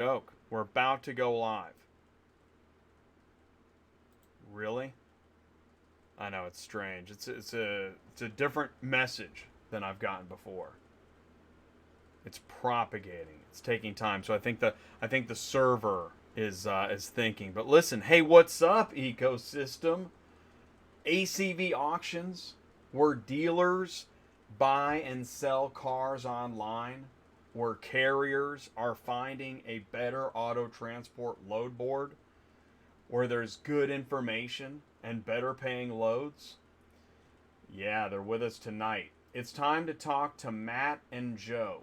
Joke. We're about to go live. Really? I know it's strange. It's a different message than I've gotten before. It's propagating. It's taking time. So I think the server is thinking. But listen, hey, what's up, ecosystem? ACV Auctions, where dealers buy and sell cars online, where carriers are finding a better auto transport load board, where there's good information and better paying loads. Yeah, they're with us tonight. It's time to talk to Matt and Joe.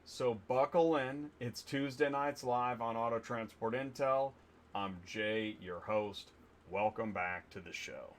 So buckle in. It's Tuesday nights live on Auto Transport Intel. I'm Jay, your host. Welcome back to the show.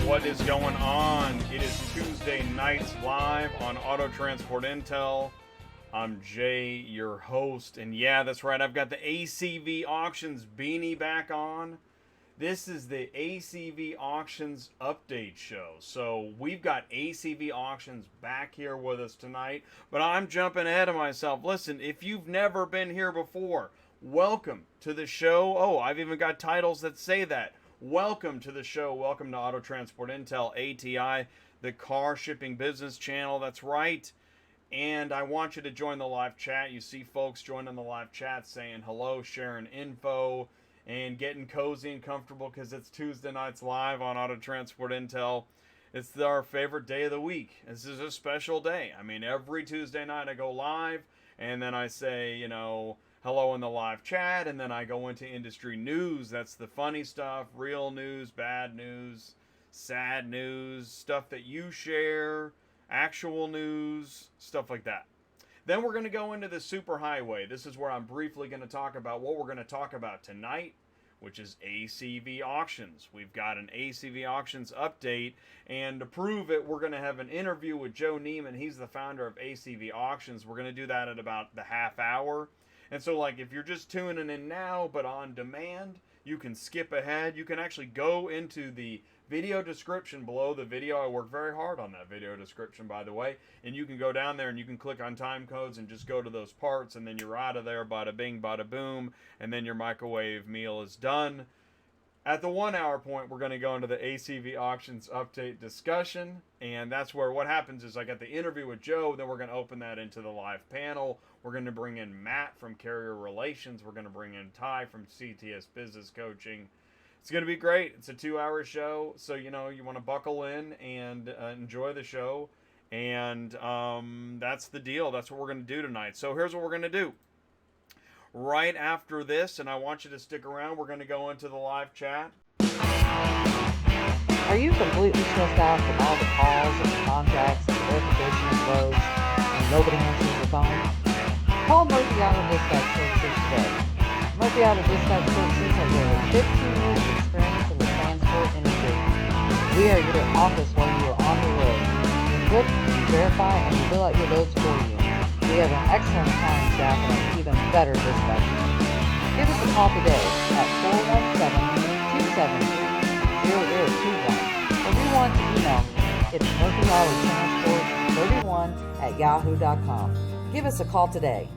What is going on? It is Tuesday nights live on Auto Transport Intel. I'm Jay, your host, and yeah, that's right, I've got the ACV Auctions beanie back on. This is the ACV Auctions update show. So we've got ACV Auctions back here with us tonight, but I'm jumping ahead of myself. Listen, if you've never been here before, welcome to the show. Oh, I've even got titles that say that. Welcome to the show. Welcome to Auto Transport Intel, ATI, the car shipping business channel. That's right. And I want you to join the live chat. You see folks joining the live chat saying hello, sharing info, and getting cozy and comfortable because it's Tuesday nights live on Auto Transport Intel. It's our favorite day of the week. This is a special day. I mean, every Tuesday night I go live, and then I say, hello in the live chat, and then I go into industry news. That's the funny stuff, real news, bad news, sad news, stuff that you share, actual news, stuff like that. Then we're going to go into the superhighway. This is where I'm briefly going to talk about what we're going to talk about tonight, which is ACV Auctions. We've got an ACV Auctions update, and to prove it, we're going to have an interview with Joe Neman. He's the founder of ACV Auctions. We're going to do that at about the half hour. And so, like, if you're just tuning in now, but on demand, you can skip ahead. You can actually go into the video description below the video. I worked very hard on that video description, by the way. And you can go down there and you can click on time codes and just go to those parts. And then you're out of there, bada bing, bada boom. And then your microwave meal is done. At the 1 hour point, we're going to go into the ACV Auctions update discussion. And that's where what happens is I got the interview with Joe. Then we're going to open that into the live panel. We're going to bring in Matt from Carrier Relations. We're going to bring in Ty from CTS Business Coaching. It's going to be great. It's a 2 hour show. So, you want to buckle in and enjoy the show. And that's the deal. That's what we're going to do tonight. So here's what we're going to do. Right after this, and I want you to stick around, we're going to go into the live chat. Are you completely stressed out from all the calls and the contracts and the verification of loads and nobody answers the phone? Call Murphy Auto Dispatch Services today. Murphy Auto Dispatch Services has over 15 years of experience in the transport industry. We are your office while you are on the road. We book, we verify, and we fill out your loads for you. We have an excellent accounting staff and an even better dispatcher. Give us a call today at 417-273-0021. Or if you want to email me, it's murphyauto31@yahoo.com. Give us a call today.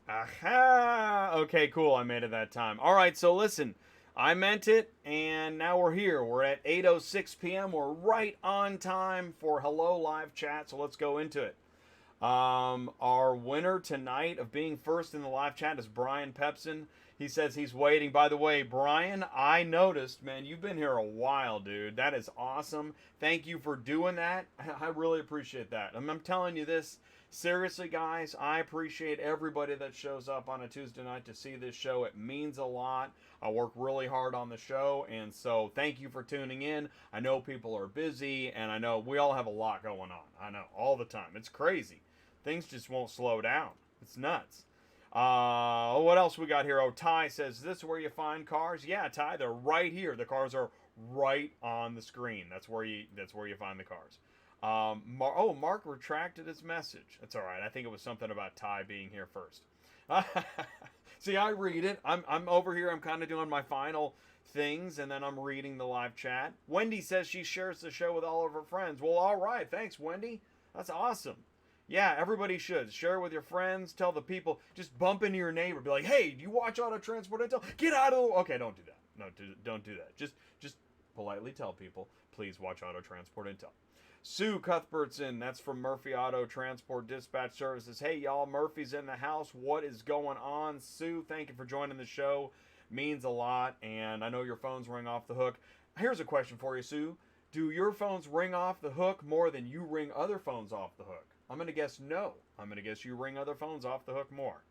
Aha! Okay, cool. I made it that time. All right, so listen, I meant it, and now we're here. We're at 8:06 p.m. We're right on time for Hello Live Chat, so let's go into it. Our winner tonight of being first in the live chat is Brian Pepson. He says he's waiting. By the way, Brian, I noticed, man, you've been here a while, dude. That is awesome. Thank you for doing that. I really appreciate that. I'm telling you this. Seriously, guys, I appreciate everybody that shows up on a Tuesday night to see this show. It means a lot. I work really hard on the show, and so thank you for tuning in. I know people are busy, and I know we all have a lot going on. I know, all the time. It's crazy. Things just won't slow down. It's nuts. What else we got here? Oh, Ty says, is this where you find cars? Yeah, Ty, they're right here. The cars are right on the screen. That's where you find the cars. Mark retracted his message. That's all right. I think it was something about Ty being here first. See, I read it. I'm over here. I'm kind of doing my final things, and then I'm reading the live chat. Wendy says she shares the show with all of her friends. Well, all right. Thanks, Wendy. That's awesome. Yeah, everybody should. Share it with your friends. Tell the people. Just bump into your neighbor. Be like, hey, do you watch Auto Transport Intel? Get out of the... Okay, don't do that. No, don't do that. Just politely tell people, please watch Auto Transport Intel. Sue Cuthbertson, that's from Murphy Auto Transport Dispatch Services. Hey, y'all, Murphy's in the house. What is going on? Sue, thank you for joining the show. Means a lot, and I know your phones ring off the hook. Here's a question for you, Sue. Do your phones ring off the hook more than you ring other phones off the hook? I'm going to guess no. I'm going to guess you ring other phones off the hook more.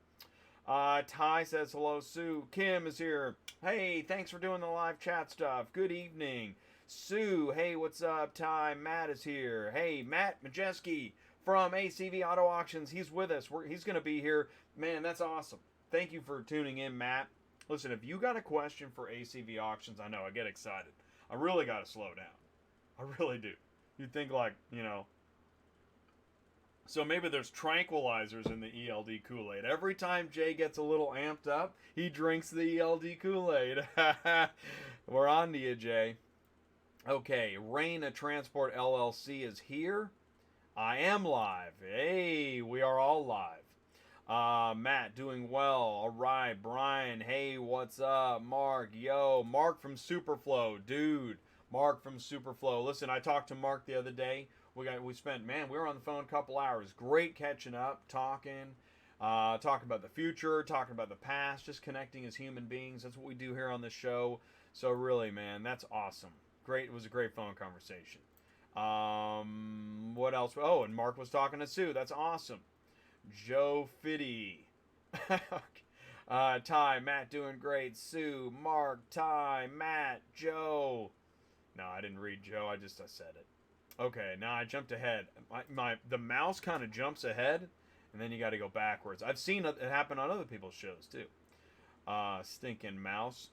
Ty says hello, Sue. Kim is here. Hey, thanks for doing the live chat stuff. Good evening. Sue, hey, what's up? Ty, Matt is here. Hey, Matt Majeski from ACV Auto Auctions. He's with us. He's going to be here. Man, that's awesome. Thank you for tuning in, Matt. Listen, if you got a question for ACV Auctions, I know, I get excited. I really got to slow down. I really do. You'd think like, so maybe there's tranquilizers in the ELD Kool-Aid. Every time Jay gets a little amped up, he drinks the ELD Kool-Aid. We're on to you, Jay. Okay, Raina Transport LLC is here. I am live. Hey, we are all live. Matt, doing well. All right, Brian, hey, what's up? Mark, yo, Mark from Superflow, dude. Mark from Superflow. Listen, I talked to Mark the otty day. We were on the phone a couple hours. Great catching up, talking about the future, talking about the past, just connecting as human beings. That's what we do here on this show. So really, man, that's awesome. Great. It was a great phone conversation. What else? Oh, and Mark was talking to Sue. That's awesome. Joe Fitty. Ty, Matt doing great. Sue, Mark, Ty, Matt, Joe. No, I didn't read Joe. I said it. Okay, now I jumped ahead. The mouse kind of jumps ahead, and then you got to go backwards. I've seen it happen on other people's shows, too. Stinking mouse.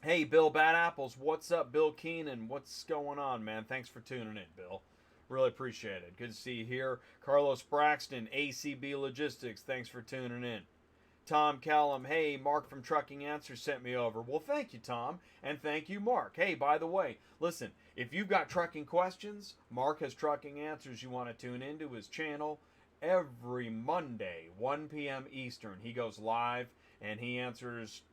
Hey, Bill Bad Apples. What's up, Bill Keenan? What's going on, man? Thanks for tuning in, Bill. Really appreciate it. Good to see you here. Carlos Braxton, ACB Logistics. Thanks for tuning in. Tom Callum, hey, Mark from Trucking Answers sent me over. Well, thank you, Tom, and thank you, Mark. Hey, by the way, listen, if you've got trucking questions, Mark has Trucking Answers you want to tune into his channel every Monday, 1 p.m. Eastern. He goes live, and he answers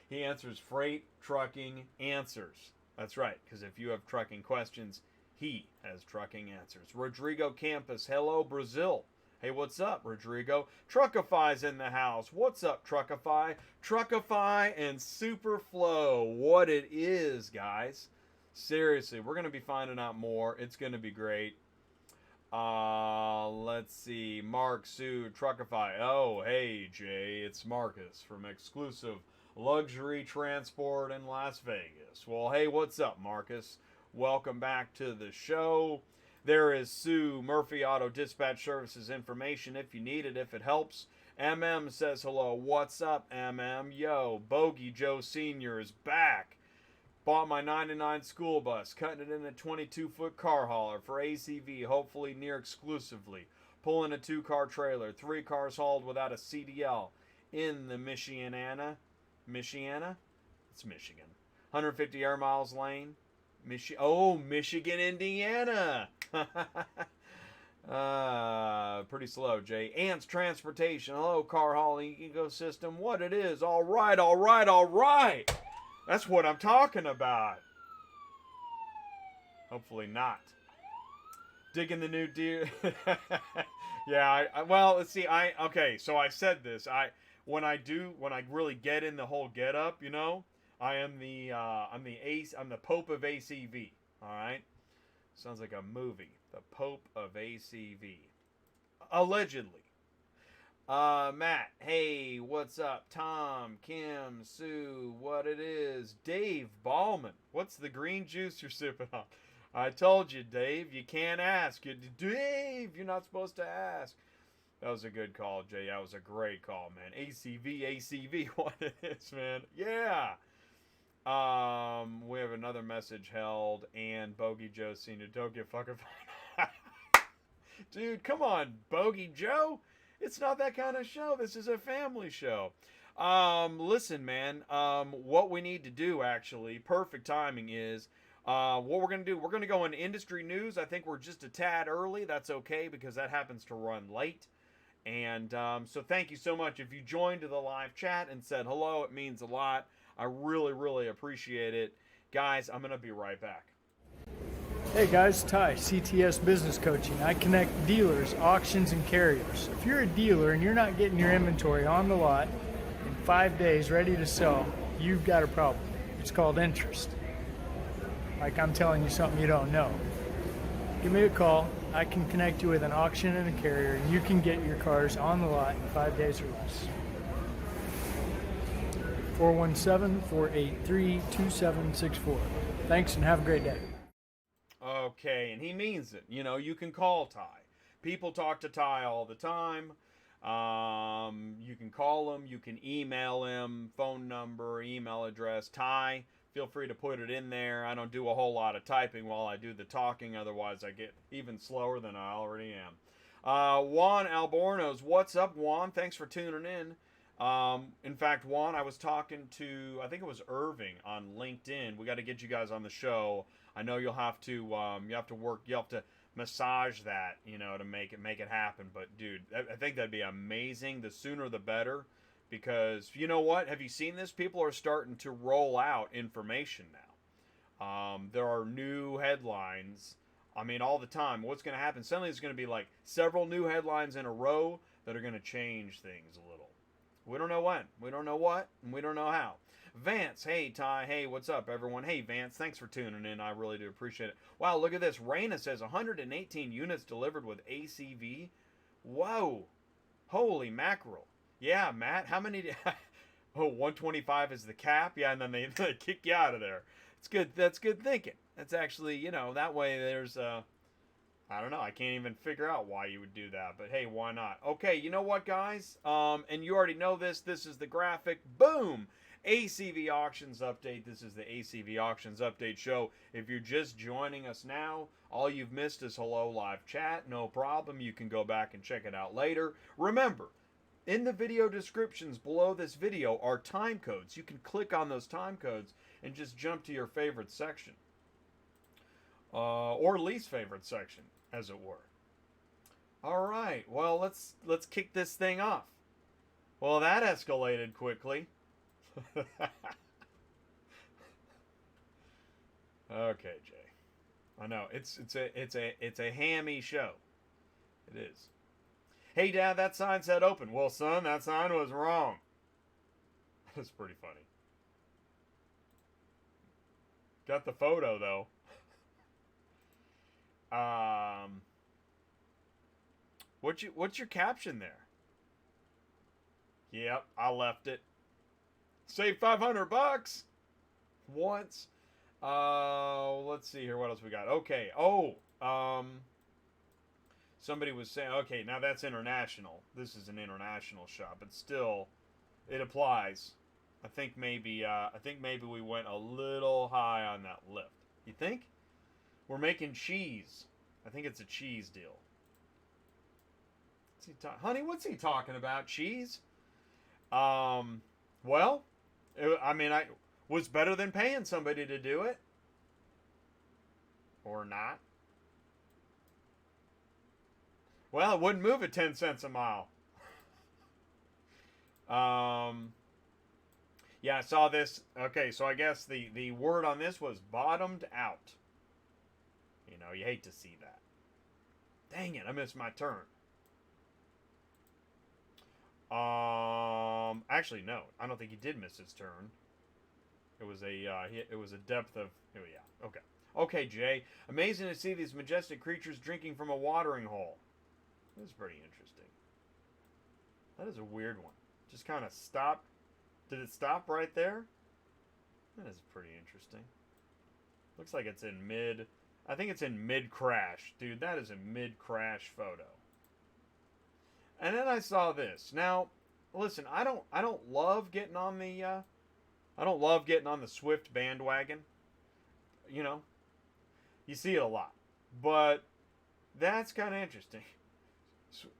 He answers freight trucking answers. That's right, because if you have trucking questions, he has Trucking Answers. Rodrigo Campos, hello, Brazil. Hey, what's up, Rodrigo? Truckify's in the house. What's up, Truckify? Truckify and Superflow. What it is, guys. Seriously, we're going to be finding out more. It's going to be great. Let's see. Mark, Sue, Truckify. Oh, hey, Jay. It's Marcus from Exclusive Luxury Transport in Las Vegas. Well, hey, what's up, Marcus? Welcome back to the show. There is Sue, Murphy Auto Dispatch Services information if you need it, if it helps. MM says hello. What's up, MM? Yo, Bogey Joe Sr. is back. Bought my 99 school bus, cutting it in a 22-foot car hauler for ACV, hopefully near exclusively. Pulling a 2-car trailer, 3 cars hauled without a CDL in the Michiana? It's Michigan. 150 air miles lane. Michigan, Indiana. Pretty slow, Jay. Ants Transportation. Hello, car hauling ecosystem. What it is. All right, all right, all right. That's what I'm talking about. Hopefully not. Digging the new deer. Yeah, well, let's see. Okay, so I said this. When I really get in the whole get up, I'm the Pope of ACV. All right? Sounds like a movie. The Pope of ACV. Allegedly. Matt, hey, what's up? Tom, Kim, Sue, what it is? Dave Ballman, what's the green juice you're sipping on? I told you, Dave, you can't ask. Dave, you're not supposed to ask. That was a good call, Jay. That was a great call, man. ACV, what it is, man. Yeah. We have another message held, and Bogey Joe Sr. Don't get fucking dude, come on, Bogey Joe. It's not that kind of show. This is a family show. Listen, man. What we need to do, actually, perfect timing is, what we're going to do, we're going to go into industry news. I think we're just a tad early. That's okay because that happens to run late. And so thank you so much. If you joined the live chat and said hello, it means a lot. I really, really appreciate it. Guys, I'm going to be right back. Hey guys, Ty, CTS Business Coaching. I connect dealers, auctions, and carriers. If you're a dealer and you're not getting your inventory on the lot in 5 days ready to sell, you've got a problem. It's called interest. Like I'm telling you something you don't know. Give me a call. I can connect you with an auction and a carrier, and you can get your cars on the lot in 5 days or less. 417-483-2764. Thanks and have a great day. Okay, and he means it. You can call Ty. People talk to Ty all the time. You can call him. You can email him. Phone number, email address. Ty, feel free to put it in there. I don't do a whole lot of typing while I do the talking. Otherwise, I get even slower than I already am. Juan Albornoz. What's up, Juan? Thanks for tuning in. In fact, Juan, I was talking to, I think it was Irving on LinkedIn. We got to get you guys on the show. I know you'll have to massage that, to make it happen. But dude, I think that'd be amazing. The sooner the better, because you know what? Have you seen this? People are starting to roll out information now. There are new headlines. I mean, all the time. What's going to happen? Suddenly, it's going to be like several new headlines in a row that are going to change things a little. We don't know when, we don't know what, and we don't know how. Vance, hey Ty, hey, what's up everyone? Hey Vance, thanks for tuning in. I really do appreciate it. Wow, look at this. Raina says 118 units delivered with ACV. Whoa, holy mackerel. Yeah, Matt, how many? 125 is the cap. Yeah, and then they kick you out of there. It's good. That's good thinking. That's actually, that way there's I don't know. I can't even figure out why you would do that. But hey, why not? Okay, you know what, guys? And you already know this. This is the graphic. Boom! ACV Auctions Update. This is the ACV Auctions Update show. If you're just joining us now, all you've missed is hello live chat. No problem. You can go back and check it out later. Remember, in the video descriptions below this video are time codes. You can click on those time codes and just jump to your favorite section. Or least favorite section, as it were. All right, well, let's kick this thing off. Well, that escalated quickly. Okay, Jay. I know it's a hammy show. It is. Hey, Dad, that sign said open. Well, son, that sign was wrong. That's pretty funny. Got the photo though. What's your caption there? Yep, I left it. Save $500 once. Let's see here. What else we got? Okay. Somebody was saying, okay, now that's international. This is an international shop, but still, it applies. I think maybe we went a little high on that lift. You think? We're making cheese. I think it's a cheese deal. Honey, what's he talking about? Cheese? Well, I was better than paying somebody to do it. Or not. Well, it wouldn't move at 10 cents a mile. Yeah, I saw this. Okay, so I guess the word on this was bottomed out. You know, you hate to see that. Dang it, I missed my turn. Actually, no, I don't think he did miss his turn. It was a depth of. Oh yeah, okay, okay, Jay. Amazing to see these majestic creatures drinking from a watering hole. This is pretty interesting. That is a weird one. Just kind of stopped. Did it stop right there? That is pretty interesting. Looks like it's in mid. I think it's in mid crash, dude. That is a mid crash photo. And then I saw this. Now, listen, I don't love getting on the Swift bandwagon. You know, you see it a lot, but that's kind of interesting.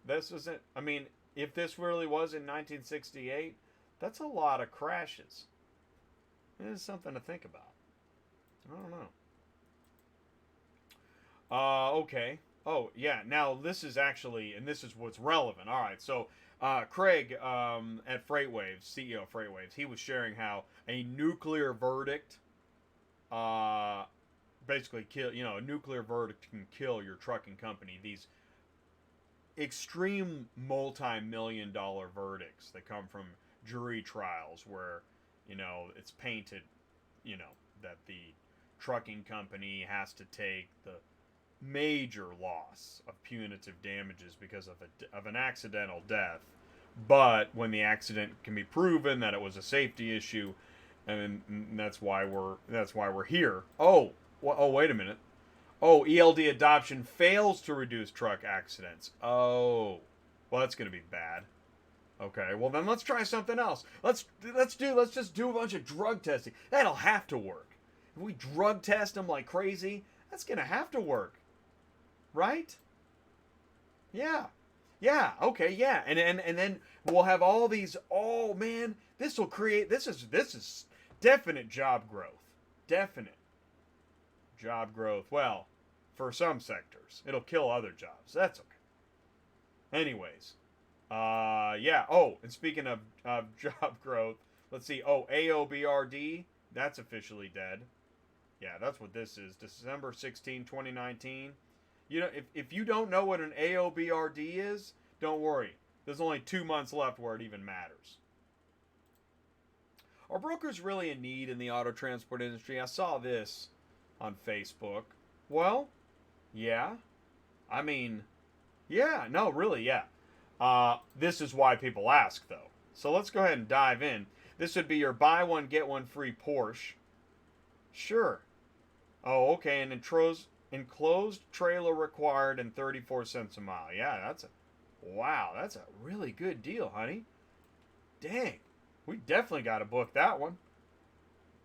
This isn't. I mean, if this really was in 1968, that's a lot of crashes. It is something to think about. I don't know. Okay. Oh, yeah. Now, this is actually, and this is what's relevant. All right. So, Craig at FreightWaves, CEO of FreightWaves, he was sharing how a nuclear verdict basically a nuclear verdict can kill your trucking company. These extreme multi-million-dollar verdicts that come from jury trials where, it's painted, that the trucking company has to take the major loss of punitive damages because of an accidental death, but when the accident can be proven that it was a safety issue, and that's why we're here. Oh, wait a minute. Oh, ELD adoption fails to reduce truck accidents. Oh, well, that's going to be bad. Okay, well then let's try something else. Let's just do a bunch of drug testing. That'll have to work. If we drug test them like crazy, that's going to have to work. Right? Yeah. Yeah, okay, yeah. And then we'll have all these. Oh man, this is definite job growth. Definite job growth. Well, for some sectors. It'll kill other jobs. That's okay. Anyways. Yeah. Oh, and speaking of job growth, let's see. Oh, AOBRD, that's officially dead. Yeah, that's what this is. December 16, 2019. If you don't know what an AOBRD is, don't worry. There's only 2 months left where it even matters. Are brokers really in need in the auto transport industry? I saw this on Facebook. Well, yeah. I mean, yeah. No, really, yeah. This is why people ask, though. So let's go ahead and dive in. This would be your buy one, get one free Porsche. Sure. Oh, okay. And enclosed trailer required and 34 cents a mile. Yeah, that's a really good deal, honey. Dang. We definitely got to book that one.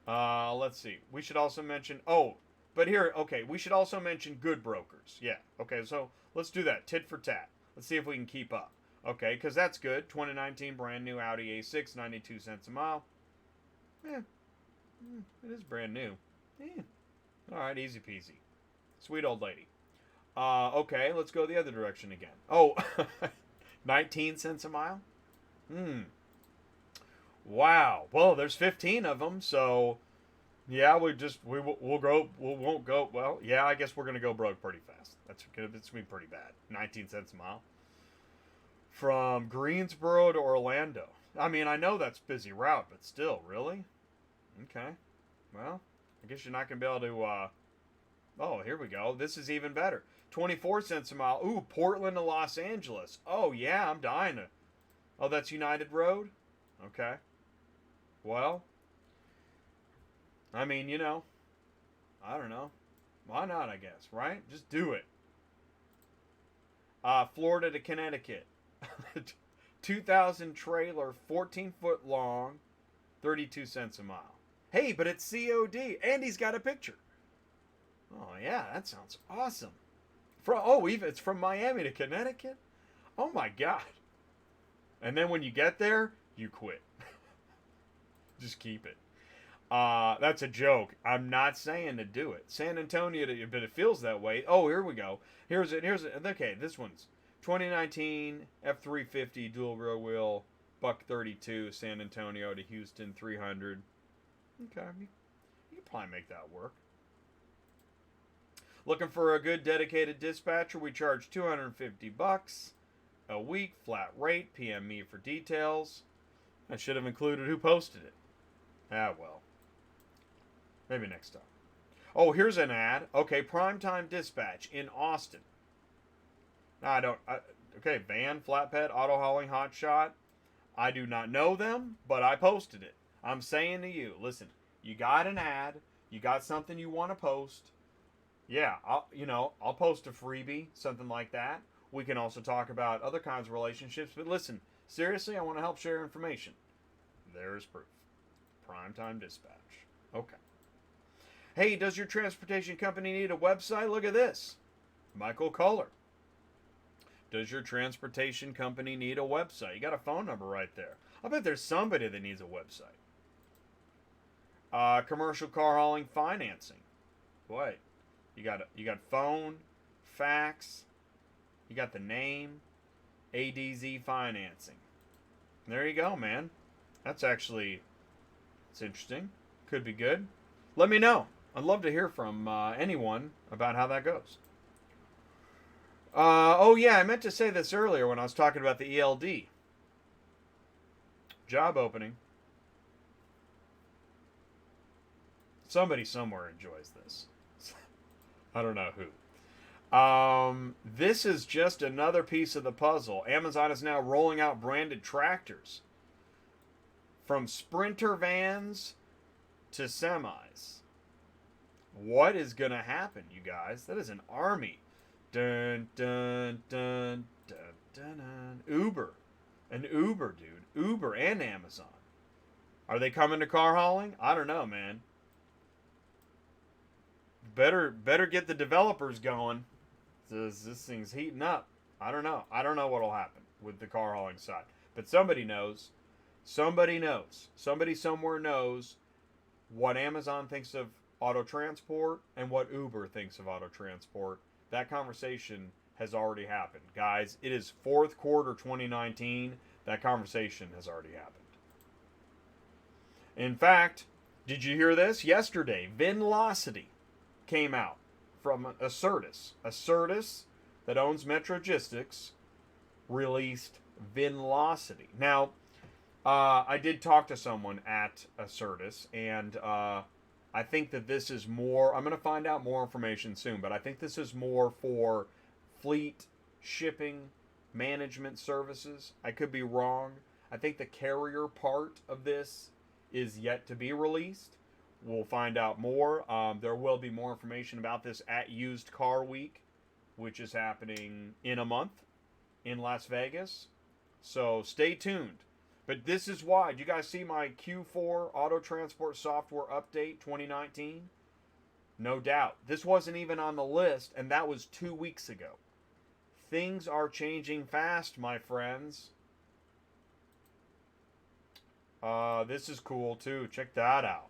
Let's see. We should also mention, we should also mention good brokers. Yeah. Okay, so let's do that. Tit for tat. Let's see if we can keep up. Okay, because that's good. 2019 brand new Audi A6, 92 cents a mile. Yeah. It is brand new. Yeah. All right, easy peasy. Sweet old lady. Okay, let's go the other direction again. Oh, 19 cents a mile? Wow. Well, there's 15 of them, so yeah, we won't go. Well, yeah, I guess we're gonna go broke pretty fast. It's gonna be pretty bad. 19 cents a mile. From Greensboro to Orlando. I mean, I know that's a busy route, but still, really? Okay. Well, I guess you're not gonna be able to. Oh, here we go. This is even better. 24 cents a mile. Ooh, Portland to Los Angeles. Oh, yeah, I'm dying to. Oh, that's United Road? Okay. Well, I mean, I don't know. Why not, I guess, right? Just do it. Florida to Connecticut. 2,000 trailer, 14 foot long, 32 cents a mile. Hey, but it's COD, and he's got a picture. Oh, yeah, that sounds awesome. It's from Miami to Connecticut? Oh, my God. And then when you get there, you quit. Just keep it. That's a joke. I'm not saying to do it. San Antonio, but it feels that way. Oh, here we go. Here's it. Okay, this one's 2019 F350 dual rear wheel, buck 32, San Antonio to Houston 300. Okay, you can probably make that work. Looking for a good dedicated dispatcher? We charge $250 a week, flat rate. PM me for details. I should have included who posted it. Ah, well. Maybe next time. Oh, here's an ad. Okay, primetime dispatch in Austin. Now, okay, van, flatbed, auto hauling, hot shot. I do not know them, but I posted it. I'm saying to you, listen, you got an ad, you got something you want to post. Yeah, I'll post a freebie, something like that. We can also talk about other kinds of relationships, but listen, seriously, I want to help share information. There's proof. Primetime dispatch. Okay. Hey, does your transportation company need a website? Look at this. Michael Kohler. Does your transportation company need a website? You got a phone number right there. I bet there's somebody that needs a website. Commercial car hauling financing. Boy, you got phone, fax, you got the name, ADZ financing. There you go, man. It's interesting. Could be good. Let me know. I'd love to hear from anyone about how that goes. Oh yeah, I meant to say this earlier when I was talking about the ELD. Job opening. Somebody somewhere enjoys this. I don't know who. This is just another piece of the puzzle. Amazon is now rolling out branded tractors. From Sprinter vans to semis. What is going to happen, you guys? That is an army. Dun, dun, dun, dun, dun, dun. Uber. An Uber, dude. Uber and Amazon. Are they coming to car hauling? I don't know, man. Better get the developers going. This thing's heating up. I don't know. I don't know what'll happen with the car hauling side. But somebody knows. Somebody knows. Somebody somewhere knows what Amazon thinks of auto transport and what Uber thinks of auto transport. That conversation has already happened. Guys, it is fourth quarter 2019. That conversation has already happened. In fact, did you hear this? Yesterday, Vinlocity came out from Acertus. Acertus, that owns Metrogistics, released Vinlocity. Now, I did talk to someone at Acertus, and I think that this is more, I'm going to find out more information soon, but I think this is more for fleet shipping management services. I could be wrong. I think the carrier part of this is yet to be released. We'll find out more. There will be more information about this at Used Car Week, which is happening in a month in Las Vegas. So stay tuned. But this is why. Do you guys see my Q4 Auto Transport Software Update 2019? No doubt. This wasn't even on the list, and that was 2 weeks ago. Things are changing fast, my friends. This is cool, too. Check that out.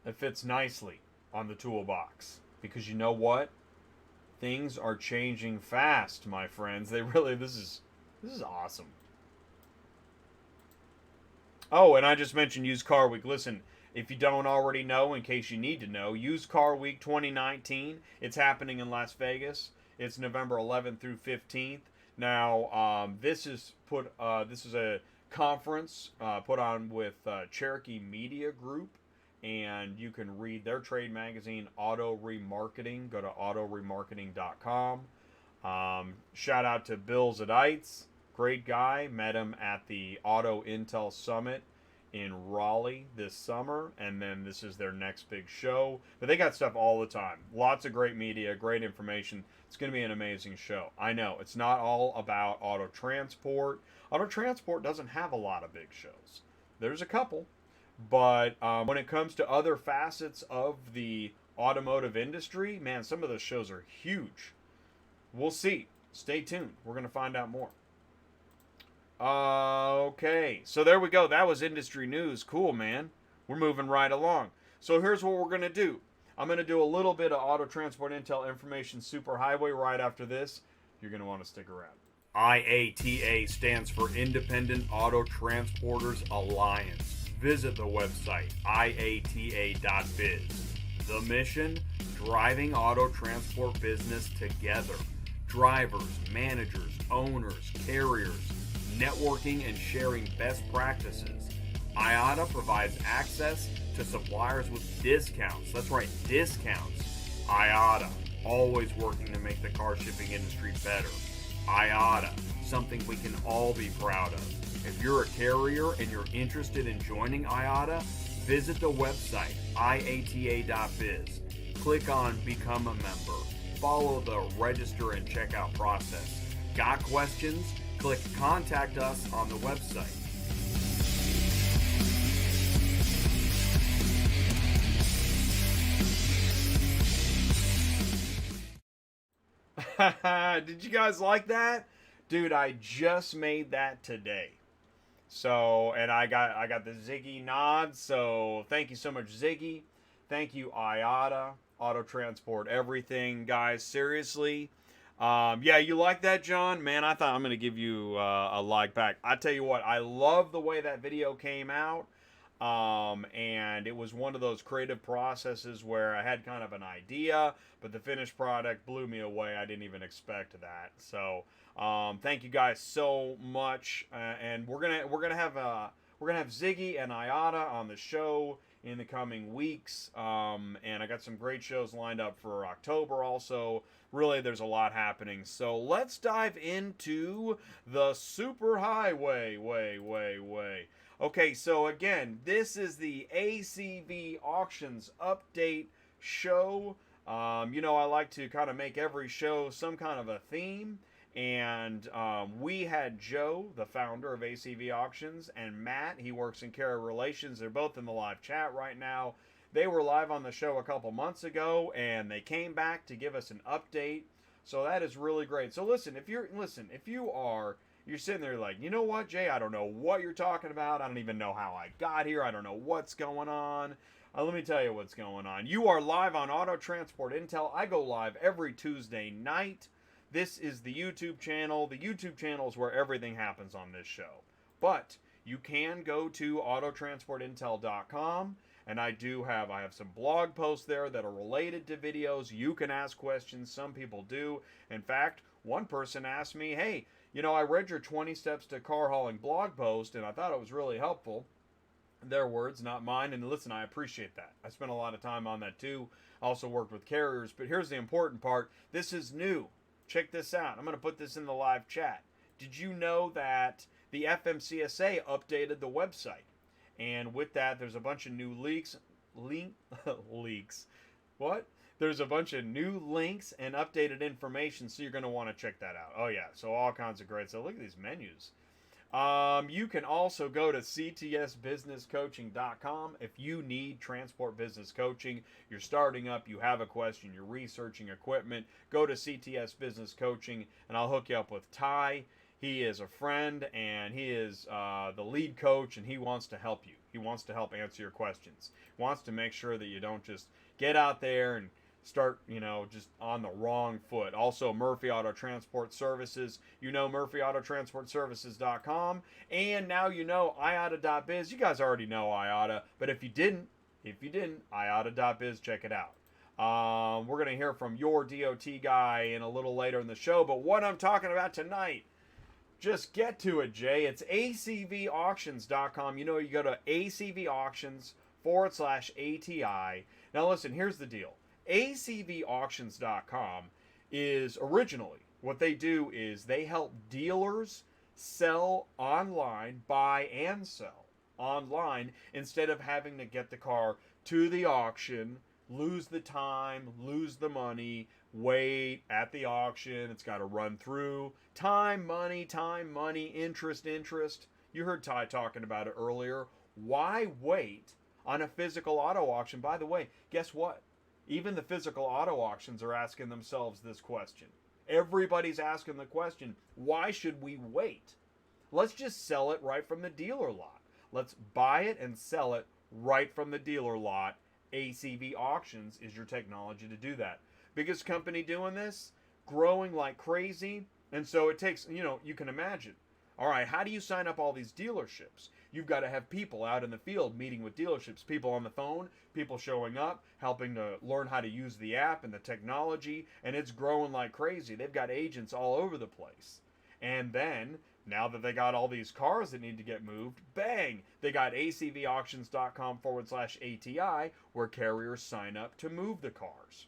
It fits nicely on the toolbox. Because you know what? Things are changing fast, my friends. They really, this is awesome. Oh, and I just mentioned Used Car Week. Listen, if you don't already know, in case you need to know, Used Car Week 2019, it's happening in Las Vegas. It's November 11th through 15th. Now, this is a conference put on with Cherokee Media Group, and you can read their trade magazine, Auto Remarketing. Go to autoremarketing.com. Shout out to Bill Zadites. Great guy. Met him at the Auto Intel Summit in Raleigh this summer, and then this is their next big show. But they got stuff all the time. Lots of great media, great information. It's going to be an amazing show. I know, it's not all about auto transport. Auto transport doesn't have a lot of big shows. There's a couple. But when it comes to other facets of the automotive industry, man, some of those shows are huge. We'll see. Stay tuned. We're going to find out more. Okay, so there we go. That was industry news. Cool, man. We're moving right along. So here's what we're going to do. I'm going to do a little bit of Auto Transport Intel Information Superhighway right after this. You're going to want to stick around. IATA stands for Independent Auto Transporters Alliance. Visit the website iata.biz. The mission? Driving auto transport business together. Drivers, managers, owners, carriers, networking and sharing best practices. IATA provides access to suppliers with discounts. That's right, discounts. IATA, always working to make the car shipping industry better. IATA, something we can all be proud of. If you're a carrier and you're interested in joining IATA, visit the website iata.biz. Click on Become a Member. Follow the register and checkout process. Got questions? Click Contact Us on the website. Did you guys like that? Dude, I just made that today. So, and I got the Ziggy nod, so thank you so much, Ziggy. Thank you, IATA, Auto Transport Everything, guys, seriously. Yeah, you like that, John? Man, I thought I'm going to give you a like back. I tell you what, I love the way that video came out. And it was one of those creative processes where I had kind of an idea, but the finished product blew me away. I didn't even expect that. So, thank you guys so much. And we're gonna have Ziggy and IATA on the show in the coming weeks. And I got some great shows lined up for October also. Really, there's a lot happening. So let's dive into the superhighway. Way. Okay, so again, this is the ACV Auctions Update show. You know, I like to kind of make every show some kind of a theme. And we had Joe, the founder of ACV Auctions, and Matt, he works in carrier relations. They're both in the live chat right now. They were live on the show a couple months ago, and they came back to give us an update. So that is really great. So listen, if you're sitting there like, you know what, Jay, I don't know what you're talking about. I don't even know how I got here. I don't know what's going on. Let me tell you what's going on. You are live on Auto Transport Intel. I go live every Tuesday night. This is the YouTube channel. The YouTube channel is where everything happens on this show. But you can go to autotransportintel.com, and I have some blog posts there that are related to videos. You can ask questions. Some people do. In fact, one person asked me, hey, you know, I read your 20 Steps to Car Hauling blog post, and I thought it was really helpful. Their words, not mine. And listen, I appreciate that. I spent a lot of time on that too. I also worked with carriers. But here's the important part. This is new. Check this out. I'm going to put this in the live chat. Did you know that the FMCSA updated the website? And with that, there's a bunch of new leaks. What? There's a bunch of new links and updated information, so you're going to want to check that out. Oh, yeah. So all kinds of great stuff. Look at these menus. You can also go to ctsbusinesscoaching.com if you need transport business coaching. You're starting up, you have a question, you're researching equipment. Go to CTS Business Coaching, and I'll hook you up with Ty. He is a friend, and he is the lead coach, and he wants to help you. He wants to help answer your questions. He wants to make sure that you don't just get out there and start, just on the wrong foot. Also, Murphy Auto Transport Services. You know MurphyAutoTransportServices.com. And now you know IATA.biz. You guys already know IATA. But if you didn't, IATA.biz, check it out. We're going to hear from your DOT guy in a little later in the show. But what I'm talking about tonight, just get to it, Jay. It's ACVAuctions.com. You know, you go to ACVAuctions/ATI. Now listen, here's the deal. ACVAuctions.com is originally, what they do is they help dealers sell online, buy and sell online, instead of having to get the car to the auction, lose the time, lose the money, wait at the auction. It's got to run through. Time, money, interest. You heard Ty talking about it earlier. Why wait on a physical auto auction? By the way, guess what? Even the physical auto auctions are asking themselves this question. Everybody's asking the question, why should we wait? Let's just sell it right from the dealer lot. Let's buy it and sell it right from the dealer lot ACV Auctions is your technology to do that. Biggest company doing this, growing like crazy. And so it takes, you can imagine. All right, how do you sign up all these dealerships? You've got to have people out in the field meeting with dealerships, people on the phone, people showing up, helping to learn how to use the app and the technology, and it's growing like crazy. They've got agents all over the place. And then, now that they got all these cars that need to get moved, bang, they got acvauctions.com/ATI where carriers sign up to move the cars.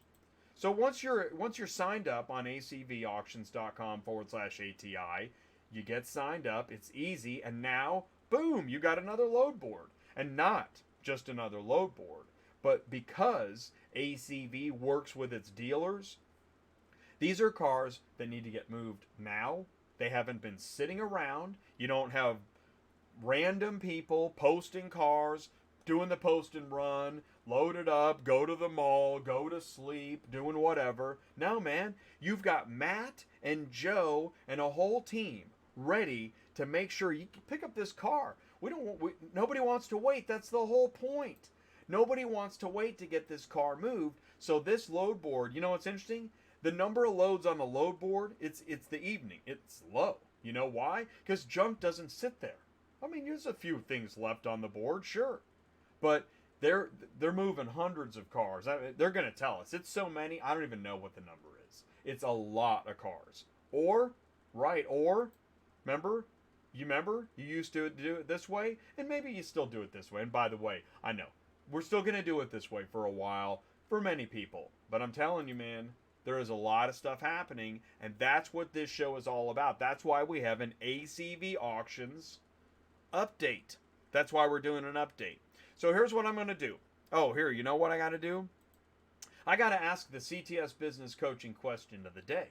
So once you're signed up on acvauctions.com/ATI, you get signed up, it's easy, and now, boom, you got another load board. And not just another load board, but because ACV works with its dealers, these are cars that need to get moved now. They haven't been sitting around. You don't have random people posting cars, doing the post and run, load it up, go to the mall, go to sleep, doing whatever. No, man, you've got Matt and Joe and a whole team ready to make sure you can pick up this car. Nobody wants to wait. That's the whole point. Nobody wants to wait to get this car moved. So this load board, you know what's interesting? The number of loads on the load board, it's the evening. It's low. You know why? Because junk doesn't sit there. I mean, there's a few things left on the board, sure. But they're moving hundreds of cars. They're going to tell us. It's so many, I don't even know what the number is. It's a lot of cars. Remember, you used to do it this way, and maybe you still do it this way. And by the way, I know, we're still going to do it this way for a while for many people. But I'm telling you, man, there is a lot of stuff happening, and that's what this show is all about. That's why we have an ACV Auctions update. That's why we're doing an update. So here's what I'm going to do. Oh, here, you know what I got to do? I got to ask the CTS Business Coaching question of the day.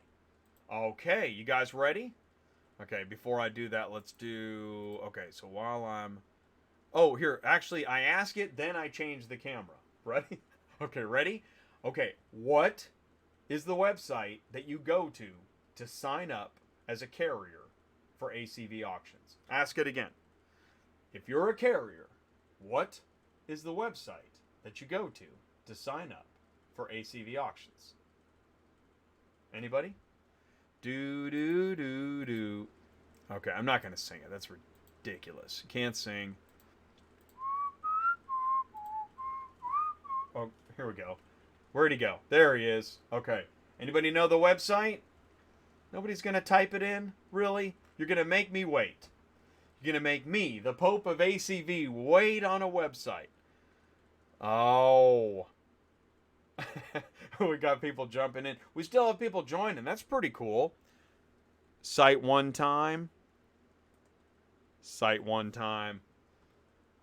Okay, you guys ready? Okay, before I do that, let's do... Okay, so while I'm... Oh, here, actually, I ask it, then I change the camera. Ready? Okay, ready? Okay, what is the website that you go to sign up as a carrier for ACV Auctions? Ask it again. If you're a carrier, what is the website that you go to sign up for ACV Auctions? Anybody? Do. Okay, I'm not going to sing it. That's ridiculous. Can't sing. Oh, here we go. Where'd he go? There he is. Okay. Anybody know the website? Nobody's going to type it in? Really? You're going to make me wait. You're going to make me, the Pope of ACV, wait on a website. Oh. We got people jumping in. We still have people joining. That's pretty cool. Cite one time.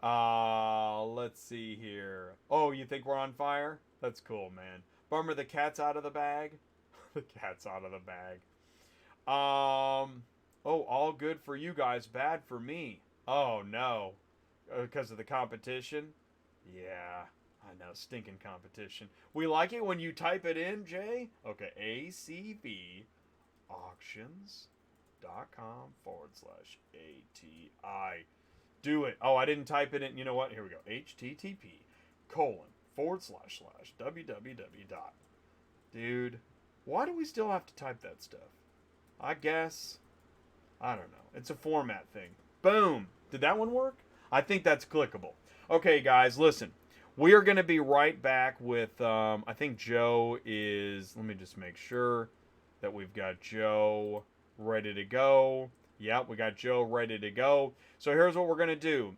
Let's see here. Oh, you think we're on fire? That's cool, man. Bummer the cat's out of the bag. The cat's out of the bag. Oh, all good for you guys, bad for me. Oh, no. Because of the competition? Yeah, I know, stinking competition. We like it when you type it in, Jay? Okay, acvauctions.com/ATI. Do it. Oh, I didn't type it in. You know what? Here we go. http://www. Dude, why do we still have to type that stuff? I guess, I don't know. It's a format thing. Boom. Did that one work? I think that's clickable. Okay, guys, listen. We are going to be right back with, I think Joe is, let me just make sure that we've got Joe ready to go. Yep, we got Joe ready to go. So here's what we're going to do.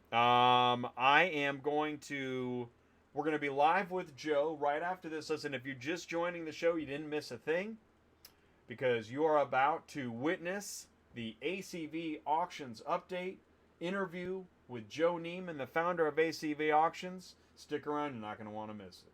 We're going to be live with Joe right after this. Listen, if you're just joining the show, you didn't miss a thing, because you are about to witness the ACV Auctions update interview with Joe Neman, the founder of ACV Auctions. Stick around, you're not going to want to miss it.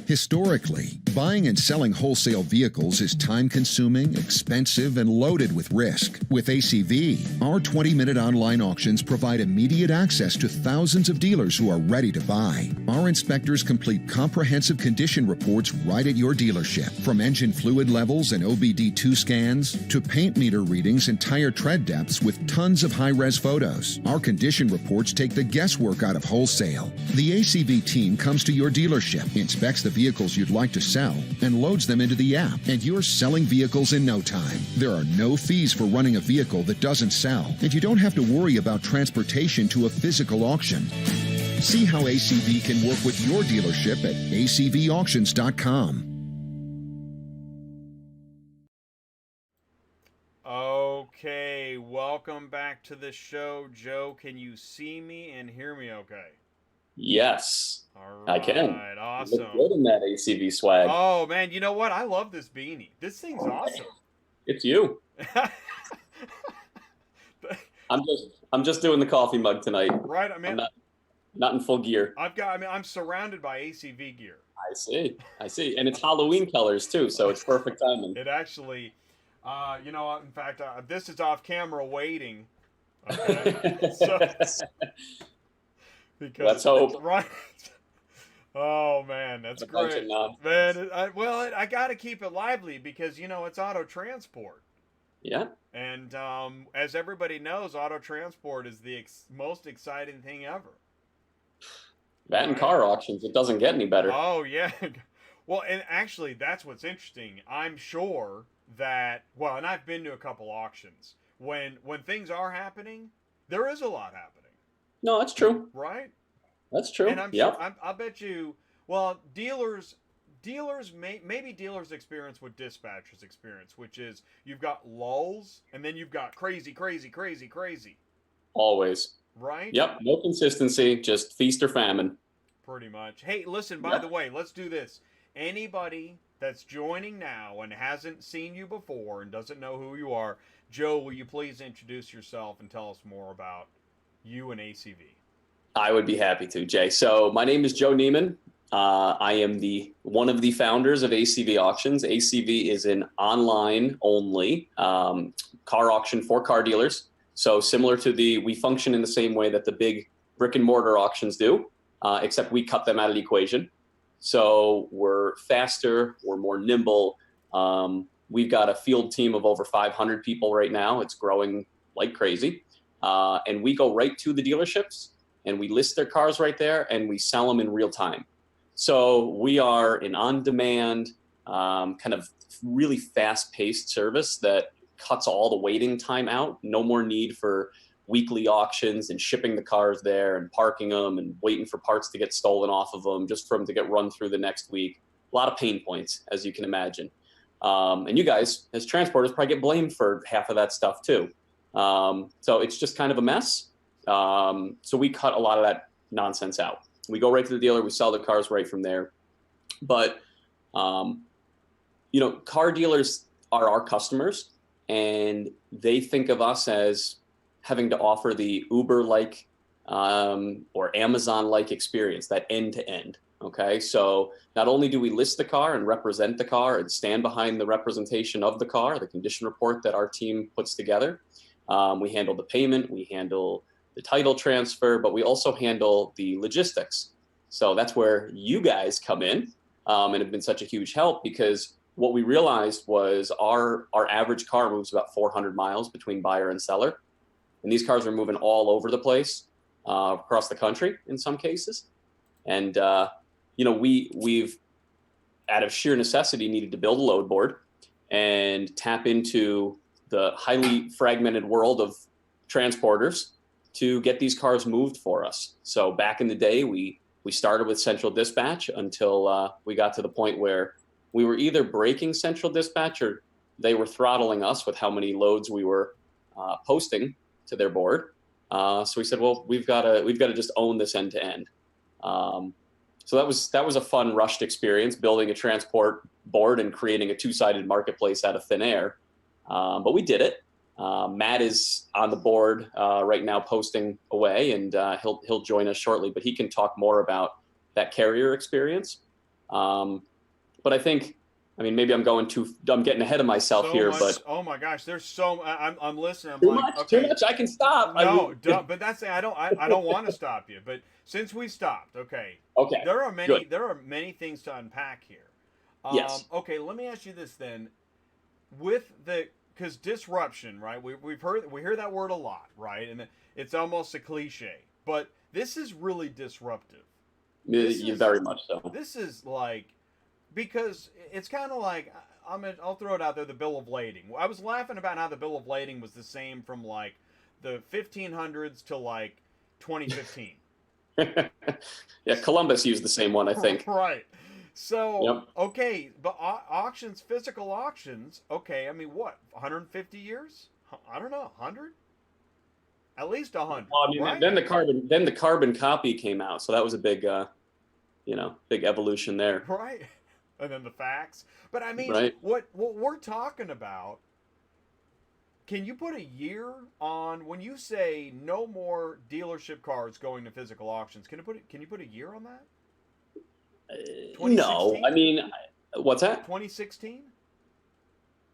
Historically, Buying and selling wholesale vehicles is time-consuming, expensive, and loaded with risk. With ACV, our 20-minute online auctions provide immediate access to thousands of dealers who are ready to buy. Our inspectors complete comprehensive condition reports right at your dealership, from engine fluid levels and OBD2 scans to paint meter readings and tire tread depths with tons of high-res photos. Our condition reports take the guesswork out of wholesale. The ACV team comes to your dealership, inspects the vehicles you'd like to sell, and loads them into the app, and you're selling vehicles in no time. There are no fees for running a vehicle that doesn't sell, and you don't have to worry about transportation to a physical auction. See how ACV can work with your dealership at acvauctions.com. Okay, welcome back to the show. Joe, can you see me and hear me okay? Yes, All I can. Awesome. Look good in that ACV swag. Oh, man, you know what? I love this beanie. This thing's awesome. It's you. I'm just doing the coffee mug tonight. Right, I mean, I'm not in full gear. I'm surrounded by ACV gear. I see. And it's Halloween colors too, so it's perfect timing. It actually, you know, in fact, this is off camera waiting. Okay. Because let's hope. Right. Oh man, that's great. Man, I got to keep it lively because you know it's auto transport. Yeah. And as everybody knows, auto transport is the most exciting thing ever. That and car auctions, it doesn't get any better. Oh yeah. Well, and actually, that's what's interesting. I'm sure that and I've been to a couple auctions. When things are happening, there is a lot happening. No, that's true. Right? That's true. And I'll bet you, dealers maybe dealers experience what dispatchers experience, which is you've got lulls and then you've got crazy. Always. Right? Yep. No consistency, just feast or famine. Pretty much. Hey, listen, by the way, let's do this. Anybody that's joining now and hasn't seen you before and doesn't know who you are, Joe, will you please introduce yourself and tell us more about you and ACV? I would be happy to, Jay. So my name is Joe Neman. I am one of the founders of ACV Auctions. ACV is an online-only car auction for car dealers. So similar to we function in the same way that the big brick-and-mortar auctions do, except we cut them out of the equation. So we're faster, we're more nimble. We've got a field team of over 500 people right now. It's growing like crazy. And we go right to the dealerships and we list their cars right there and we sell them in real time. So we are an on-demand, kind of really fast-paced service that cuts all the waiting time out. No more need for weekly auctions and shipping the cars there and parking them and waiting for parts to get stolen off of them just for them to get run through the next week. A lot of pain points, as you can imagine. And you guys, as transporters, probably get blamed for half of that stuff too. So it's just kind of a mess. So we cut a lot of that nonsense out. We go right to the dealer. We sell the cars right from there. But, car dealers are our customers, and they think of us as having to offer the Uber-like or Amazon-like experience, that end-to-end. Okay, so not only do we list the car and represent the car and stand behind the representation of the car, the condition report that our team puts together, we handle the payment, we handle the title transfer, but we also handle the logistics. So that's where you guys come in and have been such a huge help, because what we realized was our average car moves about 400 miles between buyer and seller. And these cars are moving all over the place, across the country in some cases. And, we've, out of sheer necessity, needed to build a load board and tap into the highly fragmented world of transporters to get these cars moved for us. So back in the day, we started with central dispatch until we got to the point where we were either breaking central dispatch or they were throttling us with how many loads we were posting to their board. So we said, well, we've got to just own this end to end. So that was a fun, rushed experience, building a transport board and creating a two-sided marketplace out of thin air. But we did it. Matt is on the board right now, posting away, and he'll join us shortly. But he can talk more about that carrier experience. But I think, I mean, maybe I'm getting ahead of myself So here, much, but oh my gosh, there's so I'm listening. I'm too like, much, okay, too much. I can stop. no, but that's I don't want to stop you. But since we stopped, okay, Okay, good. there are many things to unpack here. Yes. Okay, let me ask you this then. With because disruption, right? We hear that word a lot, right? And it's almost a cliche, but this is really disruptive. You very much so. This is like because it's kind of like I'll throw it out there, the bill of lading. I was laughing about how the bill of lading was the same from like the 1500s to like 2015. Yeah, Columbus used the same one, I think. Right. So, Yep. okay, but auctions, physical auctions, okay, I mean, what, 150 years? I don't know, 100? At least 100. Well, I mean, right? then the carbon copy came out, so that was a big, big evolution there. Right. And then the fax. But I mean, Right. what we're talking about, can you put a year on when you say no more dealership cars going to physical auctions? Can you put a year on that? No, I mean, what's that? 2016?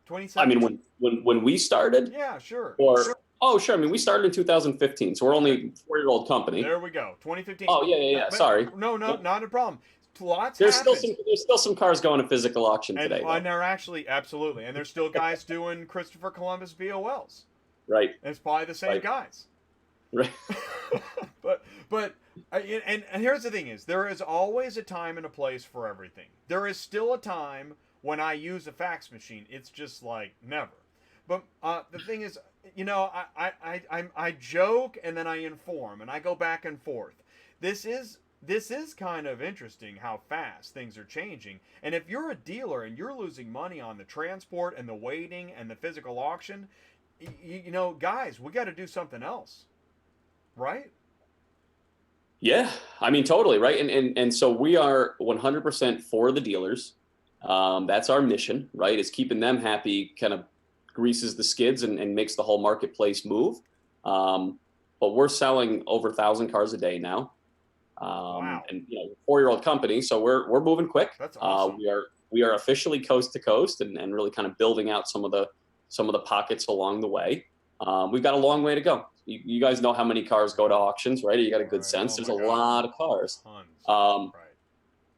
I mean, 2017? when we started, Yeah, sure. or oh, sure. I mean, we started in 2015, so we're only a 4-year-old company. There we go. 2015. Oh yeah. But Sorry. No, not a problem. Lots There's happens. still some cars going to physical auction And, today. and they're actually absolutely, and there's still guys doing Christopher Columbus BOLs. Right. It's probably the same Right. guys. Right. but and here's the thing is there is always a time and a place for everything. There is still a time when I use a fax machine. It's just like never. But the thing is, I joke and then I inform and I go back and forth. This is kind of interesting how fast things are changing. And if you're a dealer and you're losing money on the transport and the waiting and the physical auction, guys, we got to do something else. Right? Yeah, I mean, totally, right? And so we are 100% for the dealers. That's our mission, right? Is keeping them happy, kind of greases the skids and makes the whole marketplace move. But we're selling over 1,000 cars a day now. Wow. And 4-year-old company, so we're moving quick. That's awesome. We are officially coast to coast and really kind of building out some of the pockets along the way. We've got a long way to go. You guys know how many cars go to auctions, right? You got a good sense. Oh There's my a God. lot of cars. Tons. Right.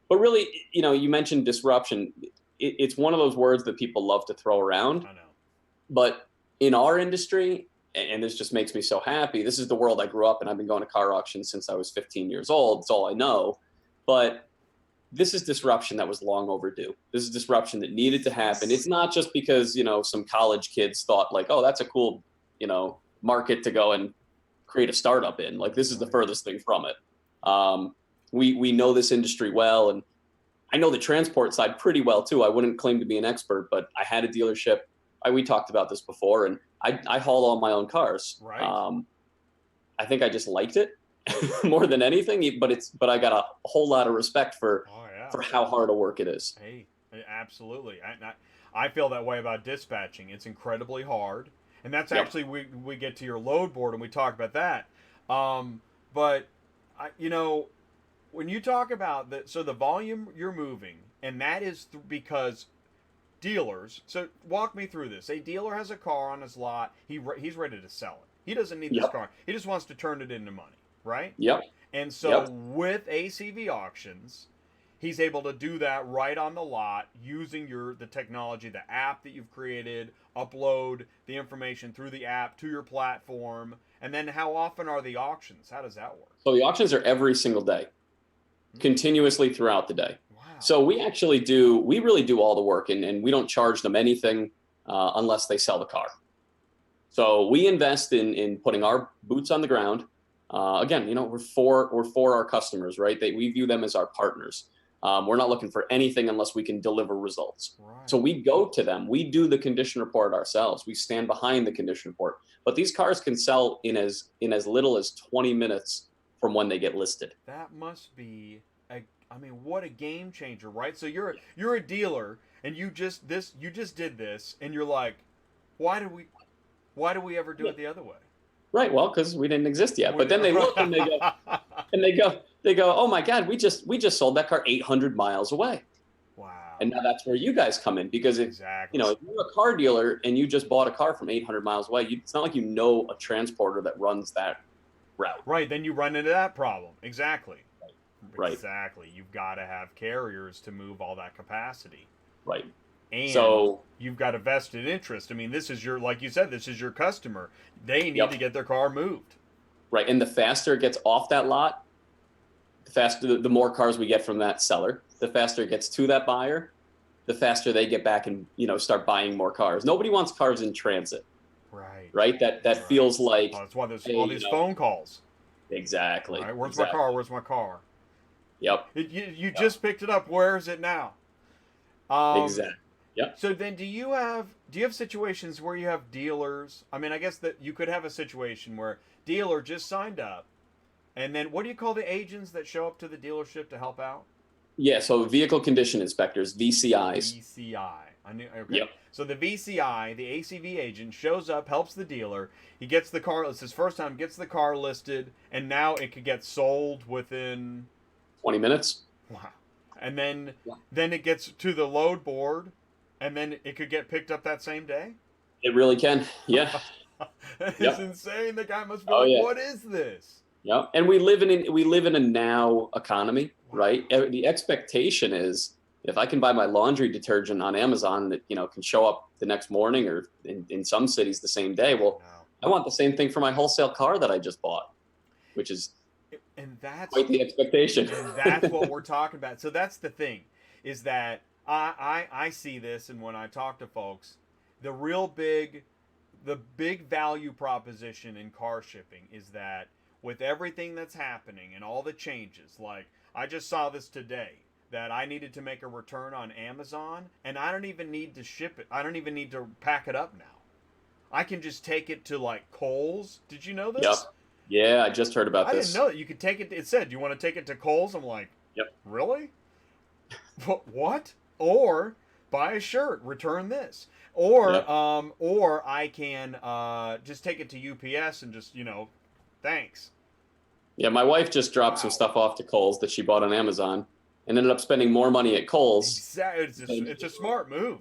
But really, you mentioned disruption. It's one of those words that people love to throw around. I know. But in our industry, and this just makes me so happy, this is the world I grew up in. I've been going to car auctions since I was 15 years old. It's all I know. But this is disruption that was long overdue. This is disruption that needed to happen. It's not just because, some college kids thought like, oh, that's a cool, market to go and create a startup in. Like, this is the furthest thing from it. We know this industry well, and I know the transport side pretty well too. I wouldn't claim to be an expert, but I had a dealership. We talked about this before, and I hauled all my own cars. Right. I think I just liked it more than anything, but I got a whole lot of respect for how hard a work it is. Hey, absolutely. I feel that way about dispatching. It's incredibly hard. And that's actually, we get to your load board and we talk about that. But, when you talk about the volume you're moving, and that is because dealers, so walk me through this. A dealer has a car on his lot. He's ready to sell it. He doesn't need this car. He just wants to turn it into money, right? Yep. And so with ACV auctions, he's able to do that right on the lot using the technology, the app that you've created, upload the information through the app to your platform. And then how often are the auctions? How does that work? So the auctions are every single day, continuously throughout the day. Wow. So we really do all the work, and we don't charge them anything unless they sell the car. So we invest in putting our boots on the ground. Again, we're for our customers, right? We view them as our partners. We're not looking for anything unless we can deliver results. Right. So we go to them. We do the condition report ourselves. We stand behind the condition report. But these cars can sell in as little as 20 minutes from when they get listed. That must be what a game changer, right? So you're a dealer and you just did this and you're like, why do we ever do it the other way? Right. Well, because we didn't exist yet. But then they look and they go, oh my God, we just sold that car 800 miles away. Wow. And now that's where you guys come in, because if Exactly. if you're a car dealer and you just bought a car from 800 miles away, it's not like you know a transporter that runs that route. Right, then you run into that problem. Exactly. Right. Exactly. You've got to have carriers to move all that capacity. Right. And So you've got a vested interest. I mean, this is your, like you said, this is your customer. They need to get their car moved. Right. And the faster it gets off that lot, the faster, the more cars we get from that seller, the faster it gets to that buyer, the faster they get back and, start buying more cars. Nobody wants cars in transit. Right. Right. That feels like, that's why there's all these phone calls. Exactly. Right? Where's exactly. my car? Where's my car? Yep. You just picked it up. Where is it now? Exactly. Yep. So then do you have situations where you have dealers? I mean, I guess that you could have a situation where dealer just signed up, and then what do you call the agents that show up to the dealership to help out? Yeah, so vehicle condition inspectors, VCIs. VCI. I knew. Okay. Yep. So the VCI, the ACV agent, shows up, helps the dealer. He gets the car. It's his first time. Gets the car listed, and now it could get sold within 20 minutes. Wow. And then it gets to the load board, and then it could get picked up that same day. It really can. Yeah. It's insane. The guy must be like, what is this? Yeah. And we live in a now economy, right? The expectation is, if I can buy my laundry detergent on Amazon that, can show up the next morning, or in some cities the same day, well, I want the same thing for my wholesale car that I just bought, which is that's quite the expectation. And that's what we're talking about. So that's the thing, is that I see this, and when I talk to folks, the big value proposition in car shipping is that with everything that's happening and all the changes, like I just saw this today, that I needed to make a return on Amazon, and I don't even need to ship it. I don't even need to pack it up now. I can just take it to like Kohl's. Did you know this? Yep. Yeah, I just heard about this. I didn't know that you could take it. It said, "You want to take it to Kohl's?" I'm like, "Yep." Really? What? Or buy a shirt, return this, or I can just take it to UPS and just thanks. Yeah, my wife just dropped some stuff off to Kohl's that she bought on Amazon, and ended up spending more money at Kohl's. Exactly. It's a smart move.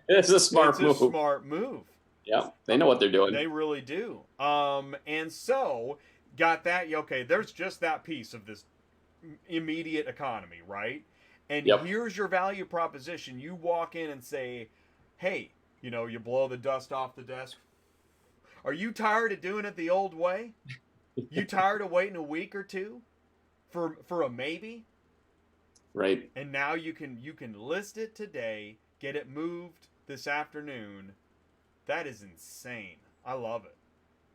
It's a smart move. It's a smart move. Yeah, they know what they're doing. They really do. And so got that. Okay, there's just that piece of this immediate economy, right? And here's your value proposition. You walk in and say, hey, you blow the dust off the desk. Are you tired of doing it the old way? You tired of waiting a week or two for a maybe? Right. And now you can list it today, get it moved this afternoon. That is insane. I love it.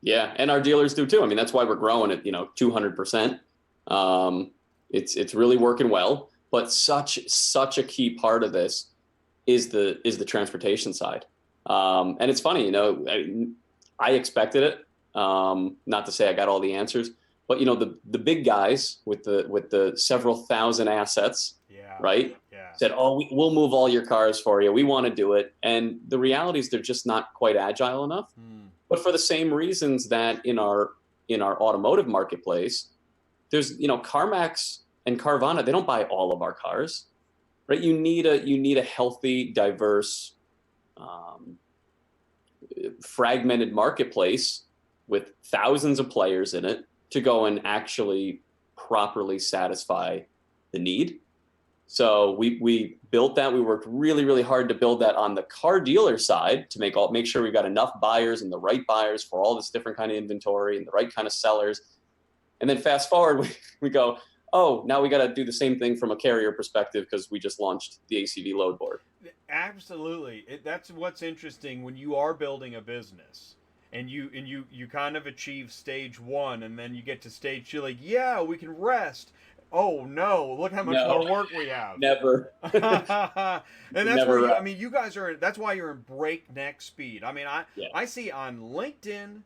Yeah, and our dealers do too. I mean, that's why we're growing at 200%. It's really working well. But such a key part of this is the transportation side. And it's funny, I expected it. Not to say I got all the answers, but the big guys with the several thousand assets, right? Yeah. Said, "Oh, we'll move all your cars for you. We want to do it." And the reality is they're just not quite agile enough. But for the same reasons that in our automotive marketplace, there's CarMax and Carvana, they don't buy all of our cars, right? You need a healthy, diverse, fragmented marketplace with thousands of players in it to go and actually properly satisfy the need. So we built that. We worked really, really hard to build that on the car dealer side to make sure we've got enough buyers and the right buyers for all this different kind of inventory and the right kind of sellers. And then fast forward, we go, oh, now we got to do the same thing from a carrier perspective because we just launched the ACV load board. Absolutely. That's what's interesting when you are building a business and you kind of achieve stage one, and then you get to stage two, like, yeah, we can rest. Oh no, look how much more work we have. Never. And that's where I mean, you guys are, that's why you're in breakneck speed. I mean, I see on LinkedIn,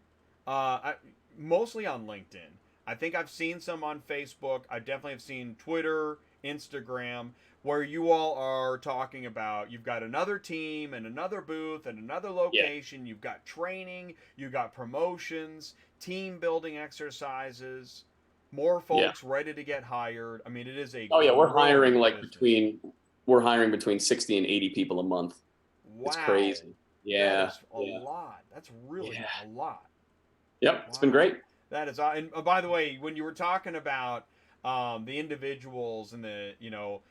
mostly on LinkedIn. I think I've seen some on Facebook. I definitely have seen Twitter, Instagram, where you all are talking about you've got another team and another booth and another location. You've got training, you've got promotions, team building exercises, more folks ready to get hired. I mean, it is a we're hiring like business. between we're hiring between 60 and 80 people a month. Wow. It's crazy. Yeah. That is a lot. That's really a lot. Yep. Wow. It's been great. That is, and by the way, when you were talking about the individuals and the,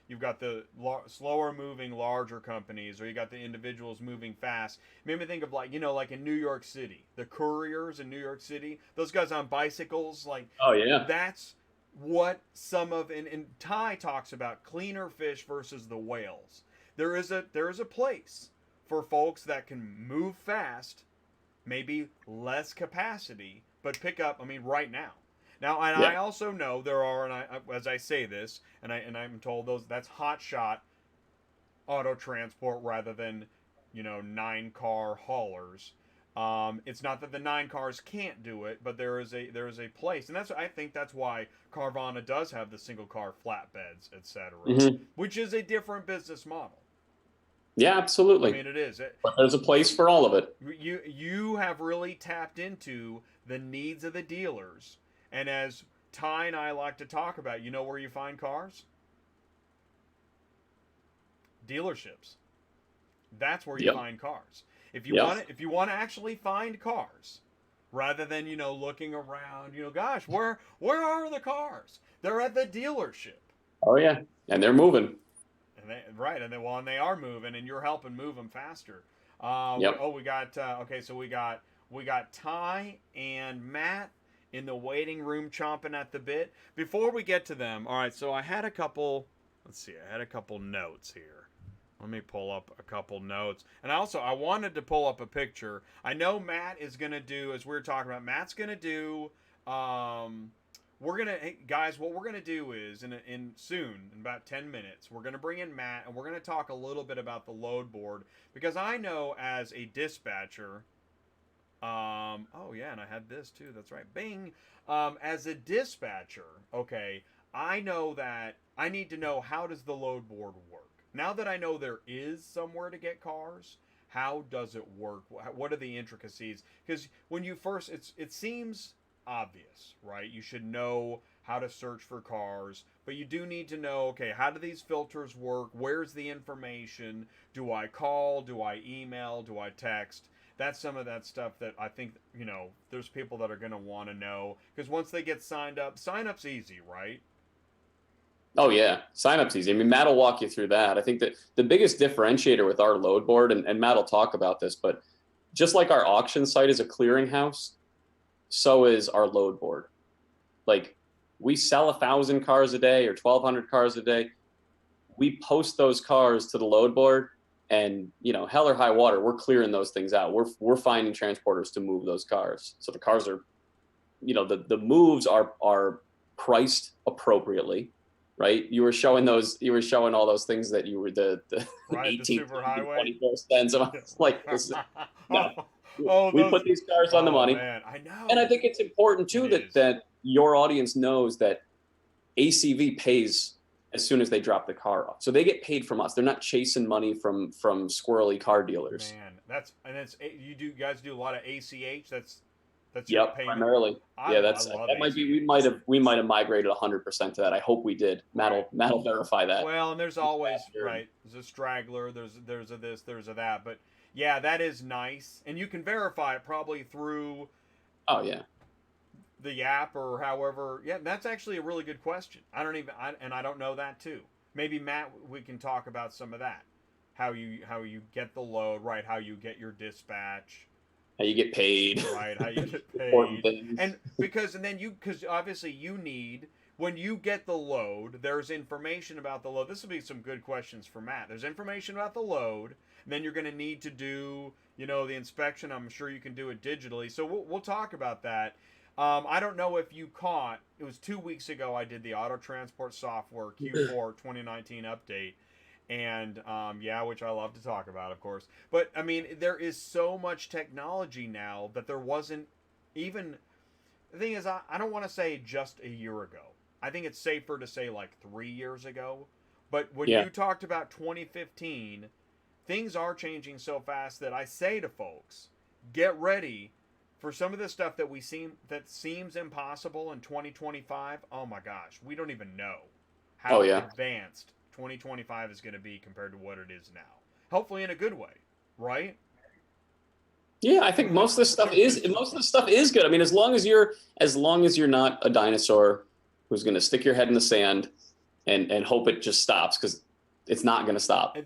you've got the slower moving larger companies, or you got the individuals moving fast. It made me think of like in New York City, the couriers in New York City, those guys on bicycles, like, oh yeah, that's what some of, and Ty talks about cleaner fish versus the whales. There is a place for folks that can move fast, maybe less capacity, but pick up. I mean, right now. Now, and I also know there are, and as I say this, and I'm told that's hot shot auto transport rather than 9-car haulers. It's not that the 9 cars can't do it, but there is a place, and I think that's why Carvana does have the single car flatbeds, etc., which is a different business model. Yeah, absolutely. I mean, it is. But there's a place for all of it. You have really tapped into the needs of the dealers. And as Ty and I like to talk about, you know where you find cars? Dealerships. That's where you find cars. If you want to actually find cars, rather than looking around, gosh, where are the cars? They're at the dealership. Oh yeah, and they're moving. And they are moving, and you're helping move them faster. We got so we got Ty and Matt in the waiting room chomping at the bit. Before we get to them, all right, so I had a couple notes here. Let me pull up a couple notes. And also, I wanted to pull up a picture. I know Matt is going to do, as we were talking about, Matt's going to do, guys, what we're going to do is, in about 10 minutes, we're going to bring in Matt, and we're going to talk a little bit about the load board. Because I know as a dispatcher, and I had this too. That's right. Bing. As a dispatcher, okay, I know that I need to know, how does the load board work? Now that I know there is somewhere to get cars, how does it work? What are the intricacies? Because when you first, it seems obvious, right? You should know how to search for cars, but you do need to know, okay, how do these filters work? Where's the information? Do I call? Do I email? Do I text? That's some of that stuff that I think, there's people that are going to want to know. Because once they get signed up, sign-up's easy, right? Oh, yeah. Sign-up's easy. I mean, Matt will walk you through that. I think that the biggest differentiator with our load board, and Matt will talk about this, but just like our auction site is a clearinghouse, so is our load board. Like, we sell 1,000 cars a day or 1,200 cars a day. We post those cars to the load board, and hell or high water, we're clearing those things out. We're finding transporters to move those cars. So the cars are, the moves are priced appropriately, right? You were showing all those things that you were the right, 18 the superhighway, 24 cents. Like, we put these cars on the money. Man, I know. And I think it's important too that your audience knows that ACV pays as soon as they drop the car off. So they get paid from us. They're not chasing money from squirrely car dealers. Man, you guys do a lot of ACH. That's yep, primarily. That might be. We might have migrated 100% to that. I hope we did. Matt'll verify that. Well, and there's always right. There's a straggler. There's a this. There's a that. But yeah, that is nice, and you can verify it probably through. Oh yeah. The app or however. Yeah, that's actually a really good question. I don't know that too. Maybe Matt, we can talk about some of that. How you get the load, right? How you get your dispatch. How you get paid. Right, how you get paid. And because obviously you need, when you get the load, there's information about the load. This will be some good questions for Matt. There's information about the load, and then you're going to need to do, the inspection. I'm sure you can do it digitally. So we'll talk about that. I don't know if you caught, it was 2 weeks ago I did the Auto Transport Software Q4 2019 update. And, which I love to talk about, of course. But, I mean, there is so much technology now that there wasn't even... The thing is, I don't want to say just a year ago. I think it's safer to say, 3 years ago. But when you talked about 2015, things are changing so fast that I say to folks, get ready for some of the stuff that seems impossible in 2025. Oh, my gosh. We don't even know how advanced 2025 is going to be compared to what it is now. Hopefully in a good way, right? Yeah, I think most of this stuff is good. I mean, as long as you're not a dinosaur who's going to stick your head in the sand and hope it just stops, because it's not going to stop. And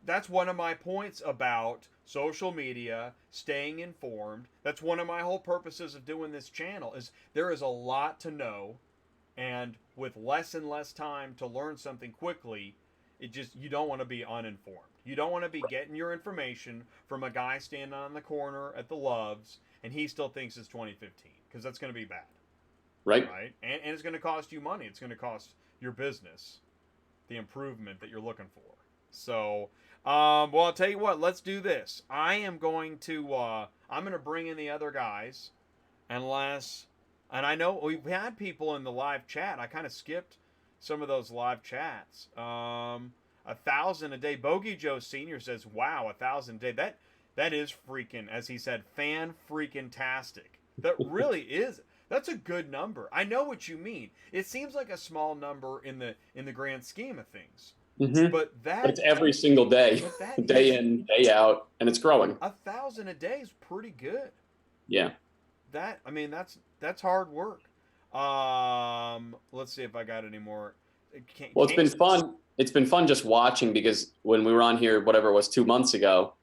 that's one of my points about social media, staying informed. That's one of my whole purposes of doing this channel, is there is a lot to know, and with less and less time to learn something quickly, you don't want to be uninformed. You don't want to be getting your information from a guy standing on the corner at the Loves and he still thinks it's 2015, because that's going to be bad. Right. And it's going to cost you money. It's going to cost your business the improvement that you're looking for. So, well, I'll tell you what, let's do this. I'm going to bring in the other guys, and I know we've had people in the live chat. I kind of skipped some of those live chats. 1,000 a day. Bogey Joe Sr. says, wow, 1,000 a day. That is freaking, as he said, fan-freaking-tastic. That really is. That's a good number. I know what you mean. It seems like a small number in the grand scheme of things. Mm-hmm. But it's every single day, day in, day out, and it's growing. 1,000 a day is pretty good. Yeah. That's hard work. Let's see if I got any more. It's been fun. It's been fun just watching, because when we were on here, whatever it was, 2 months ago,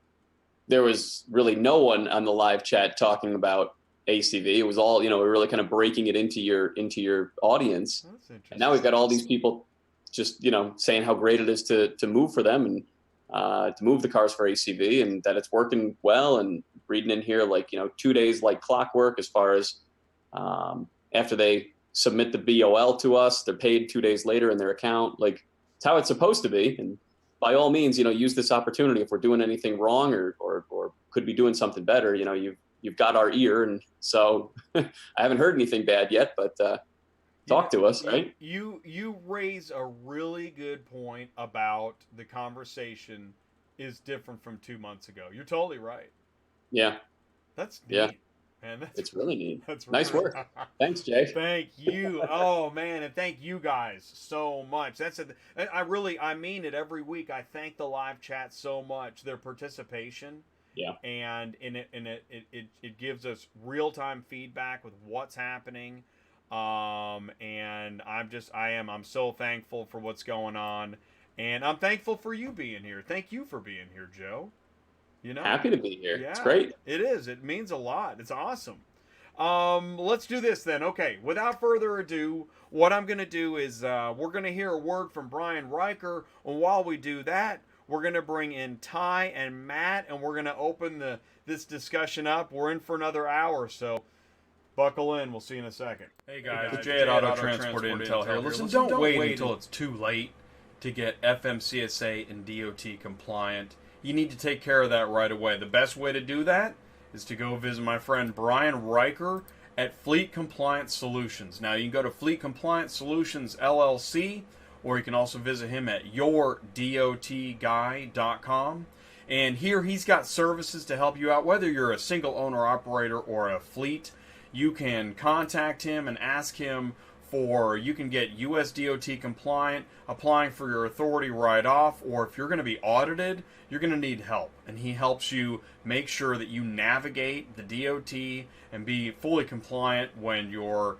there was really no one on the live chat talking about ACV. It was all, we were really kind of breaking it into your audience. That's interesting. And now we've got all these people just, saying how great it is to move for them and to move the cars for ACV, and that it's working well, and reading in here, 2 days like clockwork, as far as after they submit the BOL to us, they're paid 2 days later in their account. It's how it's supposed to be. And by all means, use this opportunity. If we're doing anything wrong or could be doing something better, you've got our ear. And so I haven't heard anything bad yet, but talk to us, right? You raise a really good point about the conversation is different from 2 months ago. You're totally right. Yeah. That's neat. Yeah. Man, it's really neat. That's nice work. Thanks, Jay. Thank you. Oh man, and thank you guys so much. I mean it every week. I thank the live chat so much, their participation. Yeah. And it gives us real-time feedback with what's happening. And I'm so thankful for what's going on, and I'm thankful for you being here. Thank you for being here, Joe. Happy to be here. Yeah, it's great. It is. It means a lot. It's awesome. Let's do this then. Okay, without further ado, what I'm going to do is we're going to hear a word from Brian Riker, and while we do that, we're going to bring in Ty and Matt, and we're going to open this discussion up. We're in for another hour, so buckle in. We'll see you in a second. Hey guys, Jay at Auto Transport Intel here. Listen, don't wait until it's too late to get FMCSA and DOT compliant. You need to take care of that right away. The best way to do that is to go visit my friend Brian Riker at Fleet Compliance Solutions. Now, you can go to Fleet Compliance Solutions LLC, or you can also visit him at yourdotguy.com. And here he's got services to help you out, whether you're a single owner operator or a fleet. You can contact him and ask him you can get US DOT compliant, applying for your authority right off, or if you're going to be audited, you're going to need help. And he helps you make sure that you navigate the DOT and be fully compliant when you're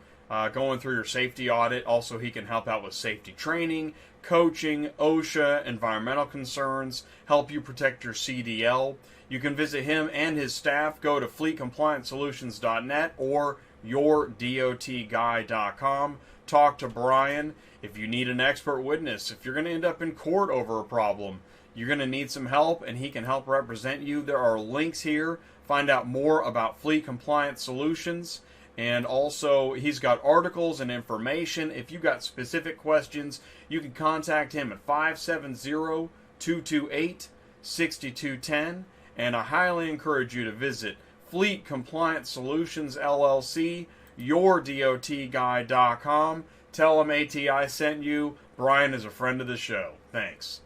going through your safety audit. Also, he can help out with safety training, coaching, OSHA, environmental concerns, help you protect your CDL. You can visit him and his staff. Go to fleetcompliancesolutions.net or yourdotguy.com. Talk to Brian. If you need an expert witness, if you're going to end up in court over a problem, you're going to need some help, and he can help represent you. There are links here. Find out more about Fleet Compliance Solutions. And also, he's got articles and information. If you've got specific questions, you can contact him at 570-228-6210. And I highly encourage you to visit Fleet Compliance Solutions LLC, yourdotguy.com. Tell him ATI sent you. Brian is a friend of the show. Thanks.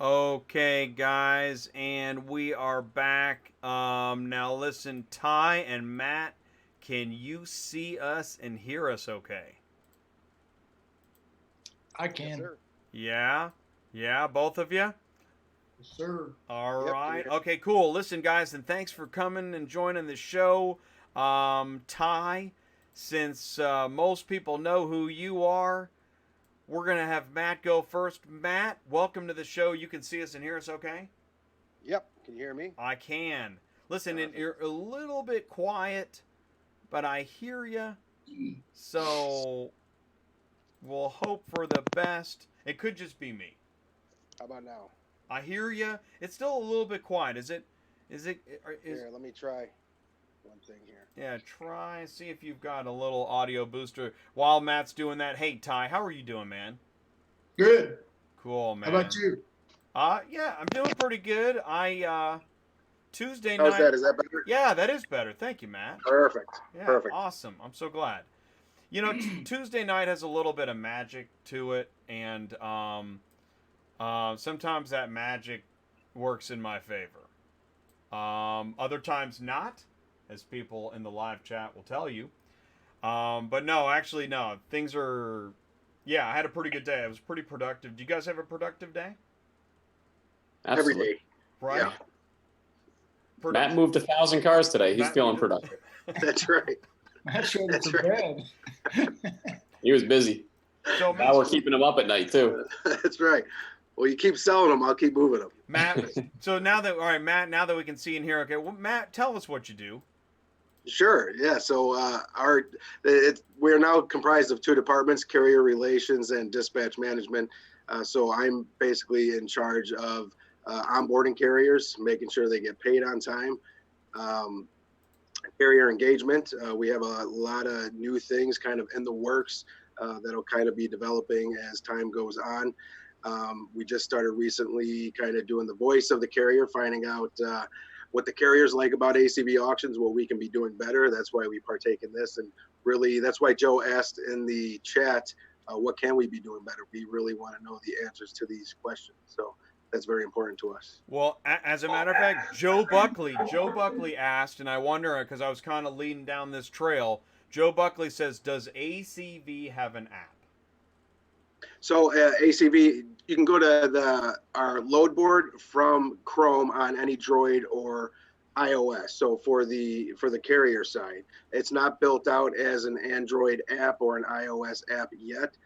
Okay, guys, and we are back. Now listen, Ty and Matt, can you see us and hear us okay? I can. sir. Yeah, both of you. Yes, sir. All Yep, right. can you- Okay, cool. Listen, guys, and thanks for coming and joining the show. Ty, since most people know who you are, we're going to have Matt go first. Matt, welcome to the show. You can see us and hear us okay? Yep. Can you hear me? I can. Listen, Perfect. you're a little bit quiet, but I hear you. So we'll hope for the best. It could just be me. How about now? I hear you. It's still a little bit quiet. Is it? Here, let me try one thing here. Yeah, try. See if you've got a little audio booster. While Matt's doing that, hey, Ty, how are you doing, man? Good. Cool, man. How about you? Yeah, I'm doing pretty good. Tuesday How's night. that? Is that better? Yeah, that is better. Thank you, Matt. Perfect. Yeah, Perfect. awesome. I'm so glad. You know, Tuesday night has a little bit of magic to it, and sometimes that magic works in my favor. Other times not, as people in the live chat will tell you. But no, actually, no. Things are... Yeah, I had a pretty good day. It was pretty productive. Do you guys have a productive day? Every Absolutely. day. Right? Yeah. Matt moved 1,000 cars today. He's Matt feeling moved- productive. That's right. That's ready That's for right. bed. He was busy. So, Now we're keeping him up at night too. That's right. Well, you keep selling them, I'll keep moving them. Matt, so now that... All right, Matt, now that we can see and hear, okay, well, Matt, tell us what you do. Sure. Yeah. So we're now comprised of two departments: carrier relations and dispatch management. So I'm basically in charge of onboarding carriers, making sure they get paid on time. Carrier engagement. We have a lot of new things kind of in the works that'll kind of be developing as time goes on. We just started recently kind of doing the voice of the carrier, finding out what the carriers like about ACV auctions, what we can be doing better. That's why we partake in this. And really, that's why Joe asked in the chat, what can we be doing better? We really want to know the answers to these questions. So that's very important to us. Well, as a matter of fact, Joe Buckley asked, and I wonder, because I was kind of leading down this trail, Joe Buckley says, does ACV have an app? So ACV, you can go to our load board from Chrome on any Droid or iOS. So for the carrier side, it's not built out as an Android app or an iOS app yet,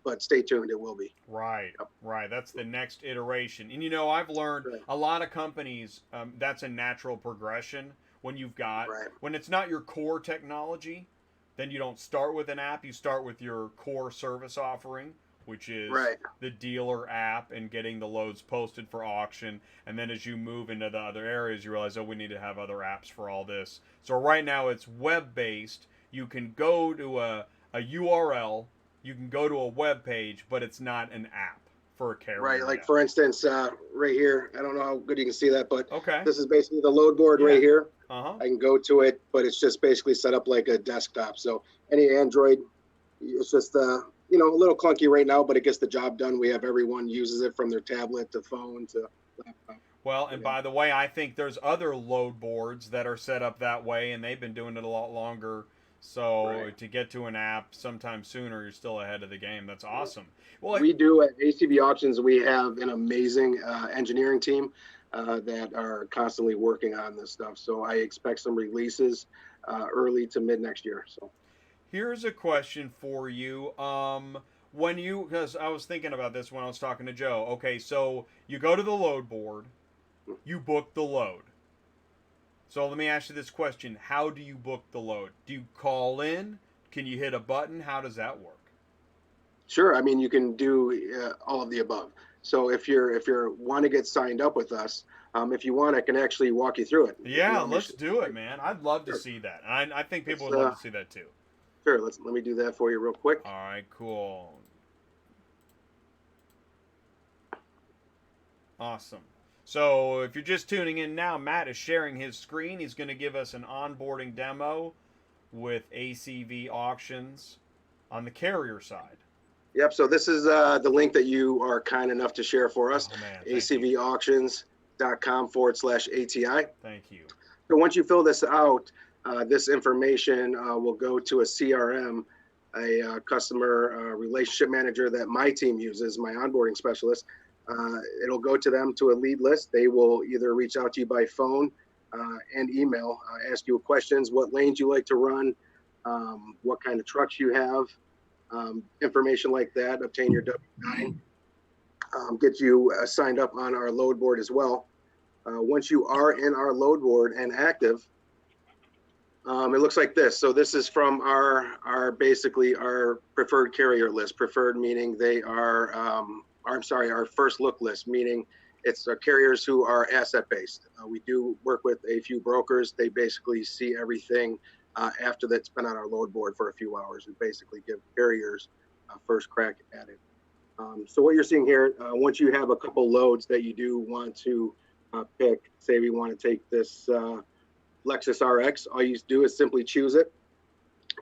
but stay tuned, it will be. Right, right. That's the next iteration. And you know, I've learned Right. a lot of companies, that's a natural progression when you've got, Right. when it's not your core technology, then you don't start with an app, you start with your core service offering, which is Right. the dealer app and getting the loads posted for auction. And then as you move into the other areas, you realize, oh, we need to have other apps for all this. So right now it's web-based. You can go to a URL, you can go to a web page, but it's not an app for a carrier. Right. Like yet. for instance, right here, I don't know how good you can see that, but Okay. this is basically the load board Yeah. right here. Uh-huh. I can go to it, but it's just basically set up like a desktop. So any Android, it's just a little clunky right now, but it gets the job done. We have everyone uses it from their tablet to phone to laptop. Well, and by the way, I think there's other load boards that are set up that way, and they've been doing it a lot longer. So Right. to get to an app sometime sooner, you're still ahead of the game. That's awesome. Well, We do at ACV Auctions, we have an amazing engineering team that are constantly working on this stuff. So I expect some releases early to mid next year. So here's a question for you. Because I was thinking about this when I was talking to Joe. Okay, so you go to the load board, you book the load. So let me ask you this question. How do you book the load? Do you call in? Can you hit a button? How does that work? sure, I mean, you can do all of the above. So if you're want to get signed up with us, if you want, I can actually walk you through it. Yeah, let's do it, man. I'd love to see that. I think people would love to see that too. Sure, let me do that for you real quick. All right, cool. Awesome. So if you're just tuning in now, Matt is sharing his screen. He's going to give us an onboarding demo with ACV Auctions on the carrier side. Yep. So this is the link that you are kind enough to share for us. Oh, man, thank you. acvauctions.com/ATI. Thank you. So once you fill this out, this information will go to a CRM a customer relationship manager that my team uses, my onboarding specialist. It'll go to them to a lead list. They will either reach out to you by phone and email, ask you questions, what lanes you like to run, what kind of trucks you have, information like that, obtain your W-9, get you signed up on our load board as well. Once you are in our load board and active, it looks like this. So this is from our basically our preferred carrier list. Preferred meaning they are, our first look list, meaning it's our carriers who are asset based. We do work with a few brokers. They basically see everything after that's been on our load board for a few hours and basically give carriers a first crack at it. So what you're seeing here, once you have a couple loads that you do want to pick, say we want to take this Lexus RX, all you do is simply choose it,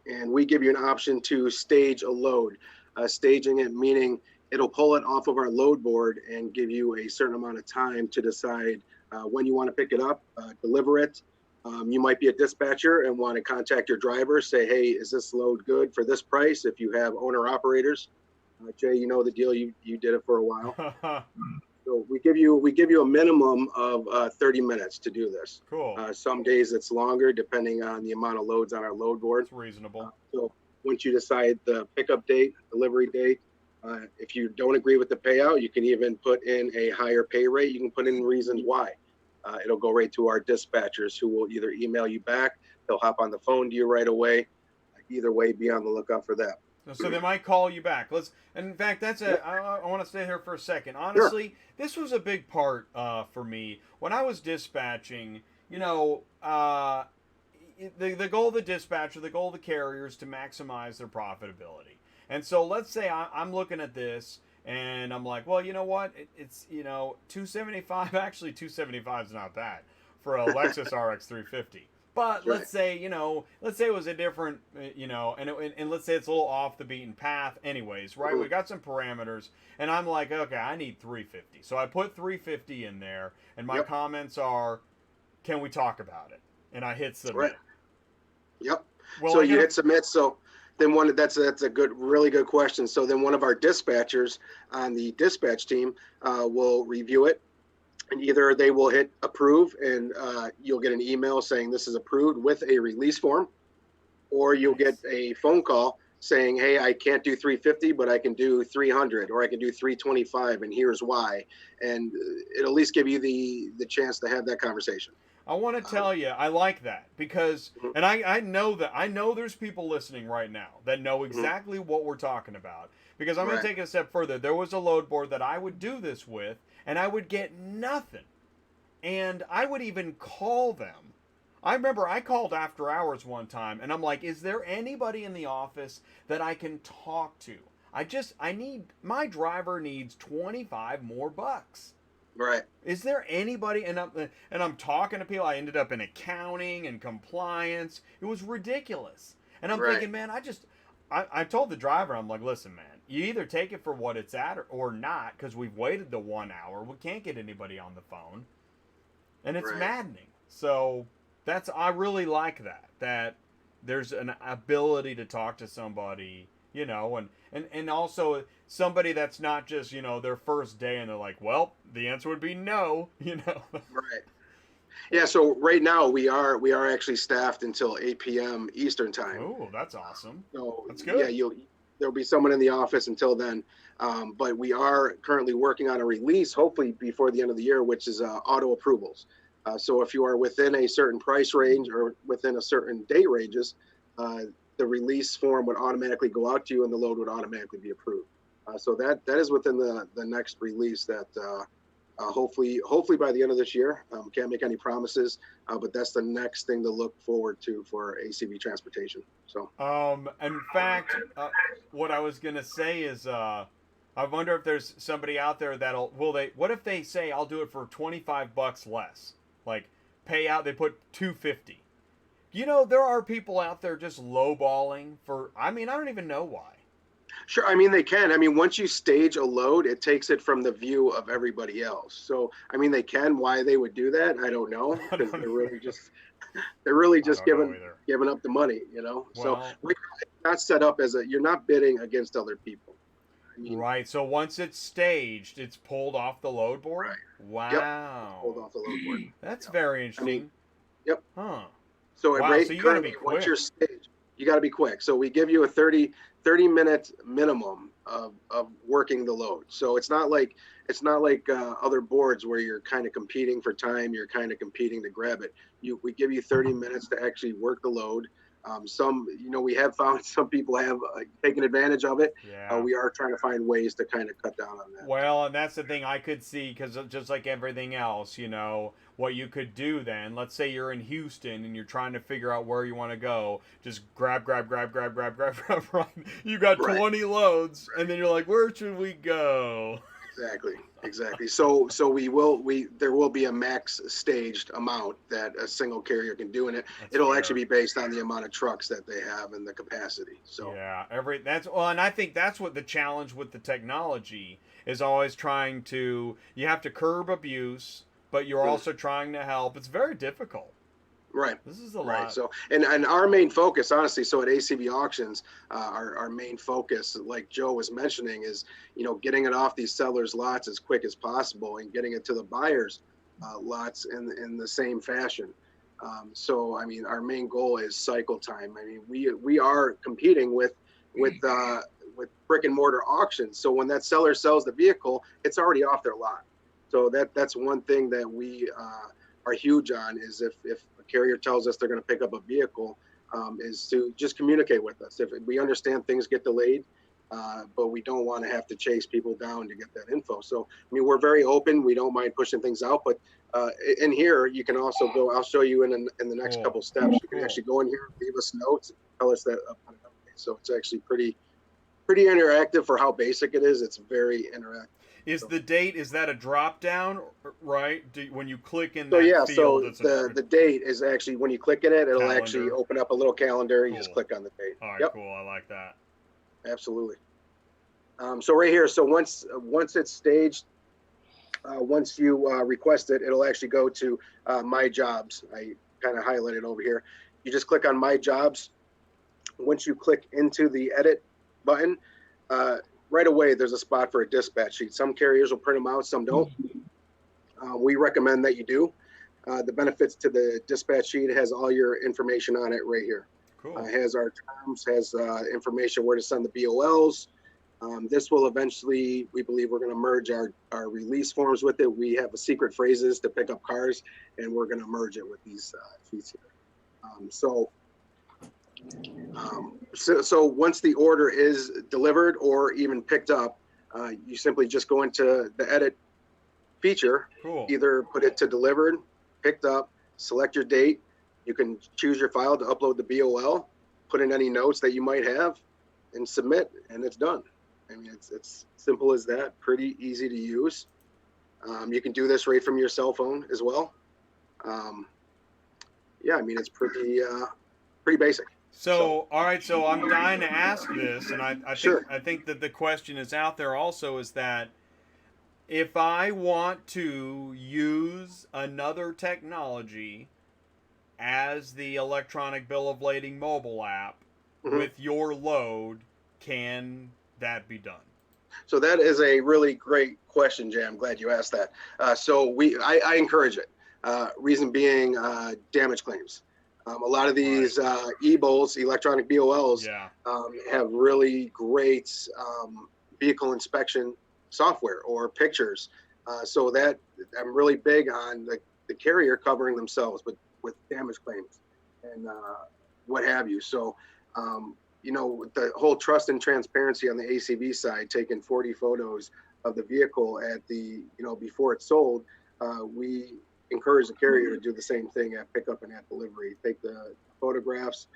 and we give you an option to stage a load. Staging it meaning it'll pull it off of our load board and give you a certain amount of time to decide when you want to pick it up, deliver it. You might be a dispatcher and want to contact your driver, say, hey, is this load good for this price? If you have owner operators, Jay, you know the deal. You did it for a while. So we give you a minimum of 30 minutes to do this. Cool. Some days it's longer depending on the amount of loads on our load board. It's reasonable. So once you decide the pickup date, delivery date, if you don't agree with the payout, you can even put in a higher pay rate. You can put in reasons why. It'll go right to our dispatchers who will either email you back, they'll hop on the phone to you right away. Either way, be on the lookout for that. So they might call you back. In fact, I want to stay here for a second. Honestly, sure. This was a big part for me when I was dispatching. You know, the goal of the dispatcher, the goal of the carrier is to maximize their profitability. And so let's say I'm looking at this and I'm like, well, you know what? It's $275. Actually, $275 is not bad for a Lexus RX 350. But let's say, it was a different, and let's say it's a little off the beaten path anyways, right? We got some parameters, and I'm like, okay, I need 350. So I put 350 in there, and my comments are, can we talk about it? And I hit submit. Right. Yep. Well, so you hit submit, so then that's a really good question. So then one of our dispatchers on the dispatch team will review it. And either they will hit approve and you'll get an email saying this is approved with a release form, or you'll get a phone call saying, hey, I can't do 350, but I can do 300, or I can do 325, and here's why. And it'll at least give you the chance to have that conversation. I want to tell you, I like that because, and I know there's people listening right now that know exactly what we're talking about, because I'm going to take it a step further. There was a load board that I would do this with, and I would get nothing. And I would even call them. I remember I called after hours one time, and I'm like, is there anybody in the office that I can talk to? My driver needs 25 more bucks. Right. Is there anybody? And I'm talking to people. I ended up in accounting and compliance. It was ridiculous. And I'm thinking, man, I told the driver, I'm like, listen, man, you either take it for what it's at or not, because we've waited the 1 hour. We can't get anybody on the phone. And it's maddening. So I really like that there's an ability to talk to somebody, and also somebody that's not just, their first day and they're like, well, the answer would be no, Right. Yeah, so right now we are actually staffed until 8 p.m. Eastern time. Oh, that's awesome. So that's good. Yeah, there'll be someone in the office until then. But we are currently working on a release, hopefully before the end of the year, which is auto approvals. So if you are within a certain price range or within a certain date ranges, the release form would automatically go out to you and the load would automatically be approved. So that is within the next release that hopefully by the end of this year. Can't make any promises, but that's the next thing to look forward to for ACV transportation. So in fact, what I was gonna say is I wonder if there's somebody out there what if they say I'll do it for $25 less, like pay out, they put $250. There are people out there just lowballing for, I don't even know why. Sure. They can. Once you stage a load, it takes it from the view of everybody else. So, they can. Why they would do that, I don't know. Because they're really just, They're really I just don't know either. giving up the money, you know. So Well, we're not set up as you're not bidding against other people. I mean, right. So once it's staged, it's pulled off the load board? right. Yep. It's pulled Wow. off the load board. That's Yeah. very I mean, interesting. yep. Huh. So Wow, so you got to be currently, once you're quick. staged, you got to be quick. So we give you a 30 minute minimum of working the load. So it's not like other boards where you're kind of competing for time. You're kind of competing to grab it. We give you 30 minutes to actually work the load. We have found some people have taken advantage of it. Yeah. We are trying to find ways to kind of cut down on that. Well, and that's the thing I could see, because just like everything else, what you could do then, let's say you're in Houston and you're trying to figure out where you want to go, just grab, right? You got Right. 20 loads, and then you're like, where should we go? Exactly. So there will be a max staged amount that a single carrier can do, and it'll fair. actually be based on the amount of trucks that they have and the capacity. So Yeah, and I think that's what the challenge with the technology is, always trying to, you have to curb abuse, but you're also trying to help. It's very difficult. right. This is a Right. lot. So, and our main focus, honestly, so at ACV Auctions, our main focus, like Joe was mentioning, is, getting it off these sellers' lots as quick as possible and getting it to the buyers' lots in the same fashion. So, I mean, our main goal is cycle time. I mean, we are competing with brick and mortar auctions. So when that seller sells the vehicle, it's already off their lot. So that's one thing that we are huge on, is if a carrier tells us they're going to pick up a vehicle, is to just communicate with us. If we understand things get delayed, but we don't want to have to chase people down to get that info. So, I mean, we're very open. We don't mind pushing things out, but in here, you can also go, I'll show you in the next couple steps. You can actually go in here, leave us notes, tell us that upon an update. So it's actually pretty interactive for how basic it is. It's very interactive. Is the date, is that a drop down, right? When you click in So that yeah, field, so the date is actually, when you click in it, it'll calendar. actually open up a little calendar. You Cool. just click on the date. All right, Yep. cool. I like that. Absolutely. So right here, so once it's staged, once you request it, it'll actually go to My Jobs. I kind of highlighted over here. You just click on My Jobs. Once you click into the edit button, right away there's a spot for a dispatch sheet. Some carriers will print them out, some don't. We recommend that you do. The benefits to the dispatch sheet has all your information on it right here. Cool. Has our terms, has information where to send the BOLs. This will eventually, we believe we're going to merge our release forms with it. We have a secret phrases to pick up cars, and we're going to merge it with these sheets here. So once the order is delivered or even picked up, you simply just go into the edit feature, Cool. either put it to delivered, picked up, select your date. You can choose your file to upload the BOL, put in any notes that you might have, and submit, and it's done. I mean, it's simple as that, pretty easy to use. You can do this right from your cell phone as well. Yeah, I mean, it's pretty basic. So, all right, so I'm dying to ask this, and I think that the question is out there also, is that if I want to use another technology as the electronic bill of lading mobile app with your load, can that be done? So that is a really great question, Jay. I'm glad you asked that. So I encourage it. Reason being, damage claims. A lot of these EBOLs, electronic BOLs, have really great vehicle inspection software or pictures. So that I'm really big on the carrier covering themselves with damage claims and what have you. So, the whole trust and transparency on the ACV side, taking 40 photos of the vehicle at before it's sold, we encourage the carrier to do the same thing at pickup and at delivery. Take the photographs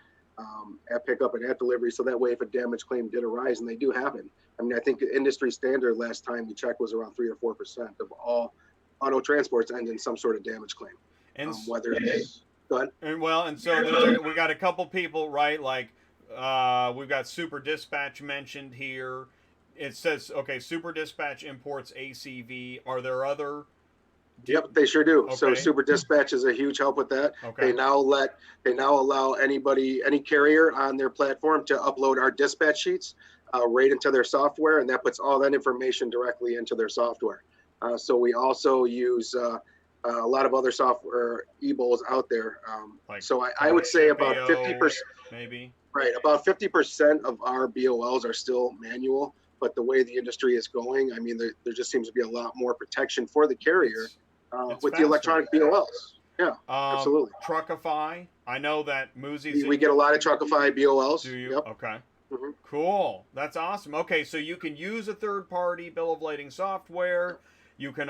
at pickup and at delivery, so that way if a damage claim did arise, and they do happen. I mean, I think the industry standard last time we checked was around 3 or 4% of all auto transports end in some sort of damage claim. And whether it's go ahead. And so we got a couple people, right? Like we've got Super Dispatch mentioned here. It says, okay, Super Dispatch imports ACV. Are there other Yep, they sure do. Okay. So Super Dispatch is a huge help with that. Okay. They now allow any carrier on their platform to upload our dispatch sheets right into their software, and that puts all that information directly into their software. So we also use a lot of other software e-bowls out there. So I would say about 50%, maybe. Right, about 50% of our BOLs are still manual, but the way the industry is going, I mean, there just seems to be a lot more protection for the carrier with the electronic BOLs. Yeah, absolutely. Truckify, I know that Moosey's. We get a lot of Truckify BOLs. Do you? Yep. Okay. Mm-hmm. Cool. That's awesome. Okay, so you can use a third-party bill of lading software. You can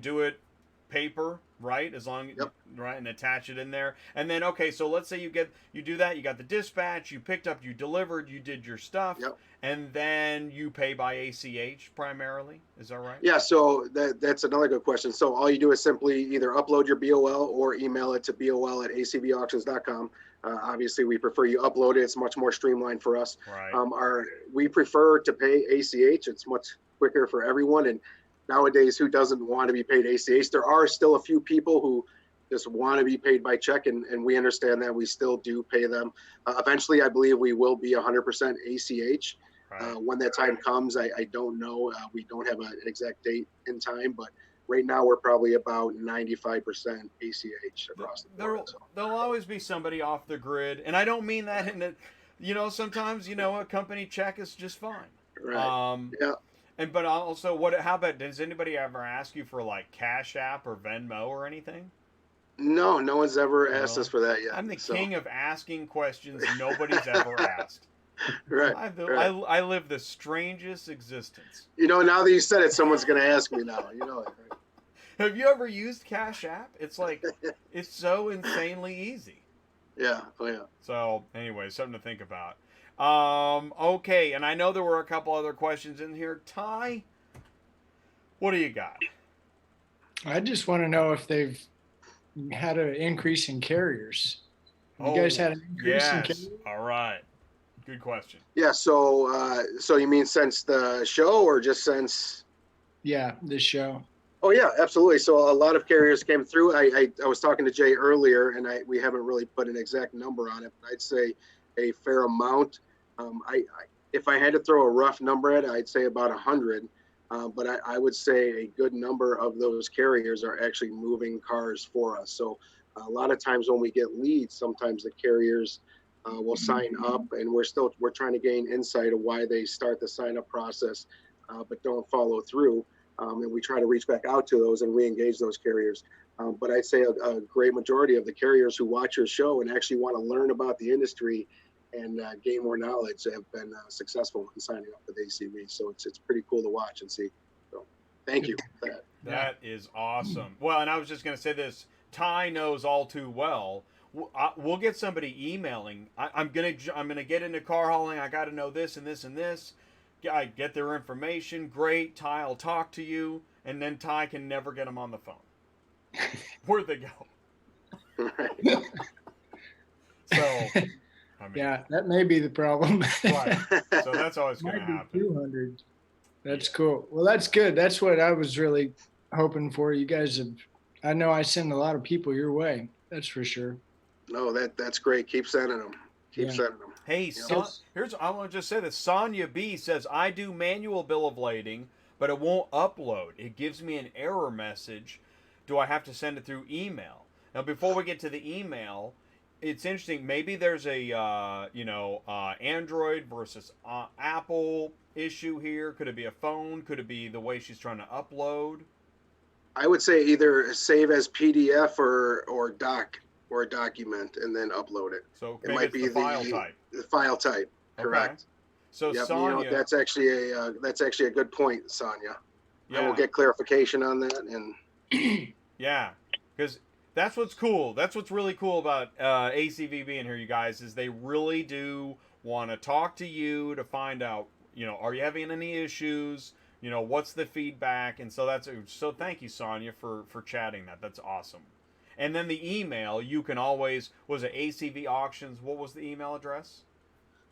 do it paper, right? As long right, and attach it in there. And then so let's say you do that, you got the dispatch, you picked up, you delivered, you did your stuff, and then you pay by ACH primarily. Is that right? Yeah, so that's another good question. So all you do is simply either upload your BOL or email it to bol@acvauctions.com. Obviously, we prefer you upload it. It's much more streamlined for us. Right. We prefer to pay ACH. It's much quicker for everyone. And nowadays, who doesn't want to be paid ACH? There are still a few people who just want to be paid by check, and we understand that. We still do pay them. Eventually, I believe we will be 100% ACH. When that time comes, I don't know. We don't have an exact date in time, but right now we're probably about 95% ACH across the board. There'll always be somebody off the grid, and I don't mean that in a, sometimes, a company check is just fine. Right. Yeah. But also, how about, does anybody ever ask you for like Cash App or Venmo or anything? No one's ever asked us for that yet. I'm the king of asking questions nobody's ever asked. Right. I live the strangest existence. Now that you said it, someone's going to ask me now. Right? Have you ever used Cash App? It's like, it's so insanely easy. Yeah. Oh, yeah. So, anyway, something to think about. Okay, and I know there were a couple other questions in here. Ty, what do you got? I just want to know if they've had an increase in carriers. You guys had an increase in carriers? All right. Good question. Yeah, so you mean since the show or just since? Yeah, this show. Oh, yeah, absolutely. So a lot of carriers came through. I was talking to Jay earlier, and we haven't really put an exact number on it, but I'd say a fair amount. If I had to throw a rough number at it, I'd say about 100. But I would say a good number of those carriers are actually moving cars for us. So a lot of times when we get leads, sometimes the carriers will sign up, and we're trying to gain insight of why they start the sign up process, but don't follow through. And we try to reach back out to those and re-engage those carriers. But I'd say a great majority of the carriers who watch your show and actually want to learn about the industry and gain more knowledge have been successful in signing up with ACV. So it's pretty cool to watch and see. So thank you for that. That is awesome. Well, and I was just going to say this. Ty knows all too well. We'll get somebody emailing. I'm gonna get into car hauling. I got to know this and this and this. I get their information. Great. Ty will talk to you, and then Ty can never get them on the phone. Where'd they go? Right. So. Yeah, that may be the problem. Right. So that's always going to happen. 200. That's cool. Well, that's good. That's what I was really hoping for. You guys have. I know I send a lot of people your way. That's for sure. No, that's great. Keep sending them. Keep sending them. Hey, I want to just say this. Sonia B says, I do manual bill of lading, but it won't upload. It gives me an error message. Do I have to send it through email? Now, before we get to the email, it's interesting. Maybe there's a Android versus Apple issue here. Could it be a phone? Could it be the way she's trying to upload? I would say either save as PDF or doc or a document and then upload it. So it might be the file type. The file type, correct? Okay. So Sonia, that's actually a good point, Sonia. Yeah. I will get clarification on that and. Yeah, because. That's what's cool. That's what's really cool about ACV being here, you guys, is they really do want to talk to you to find out, are you having any issues? What's the feedback? And so thank you, Sonia, for chatting that. That's awesome. And then the email, you can always, was it ACV Auctions? What was the email address?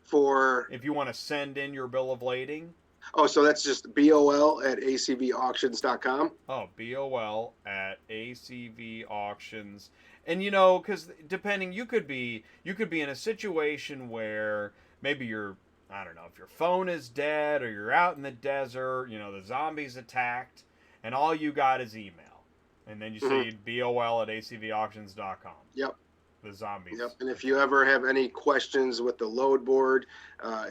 For? If you want to send in your bill of lading. Oh, so that's just BOL at ACVauctions.com. Oh, BOL at ACV Auctions. And you know, because depending, you could be in a situation where maybe I don't know, if your phone is dead or you're out in the desert, you know, the zombies attacked, and all you got is email, and then you say BOL at ACVauctions.com. Yep. The zombies. Yep. And if you ever have any questions with the load board,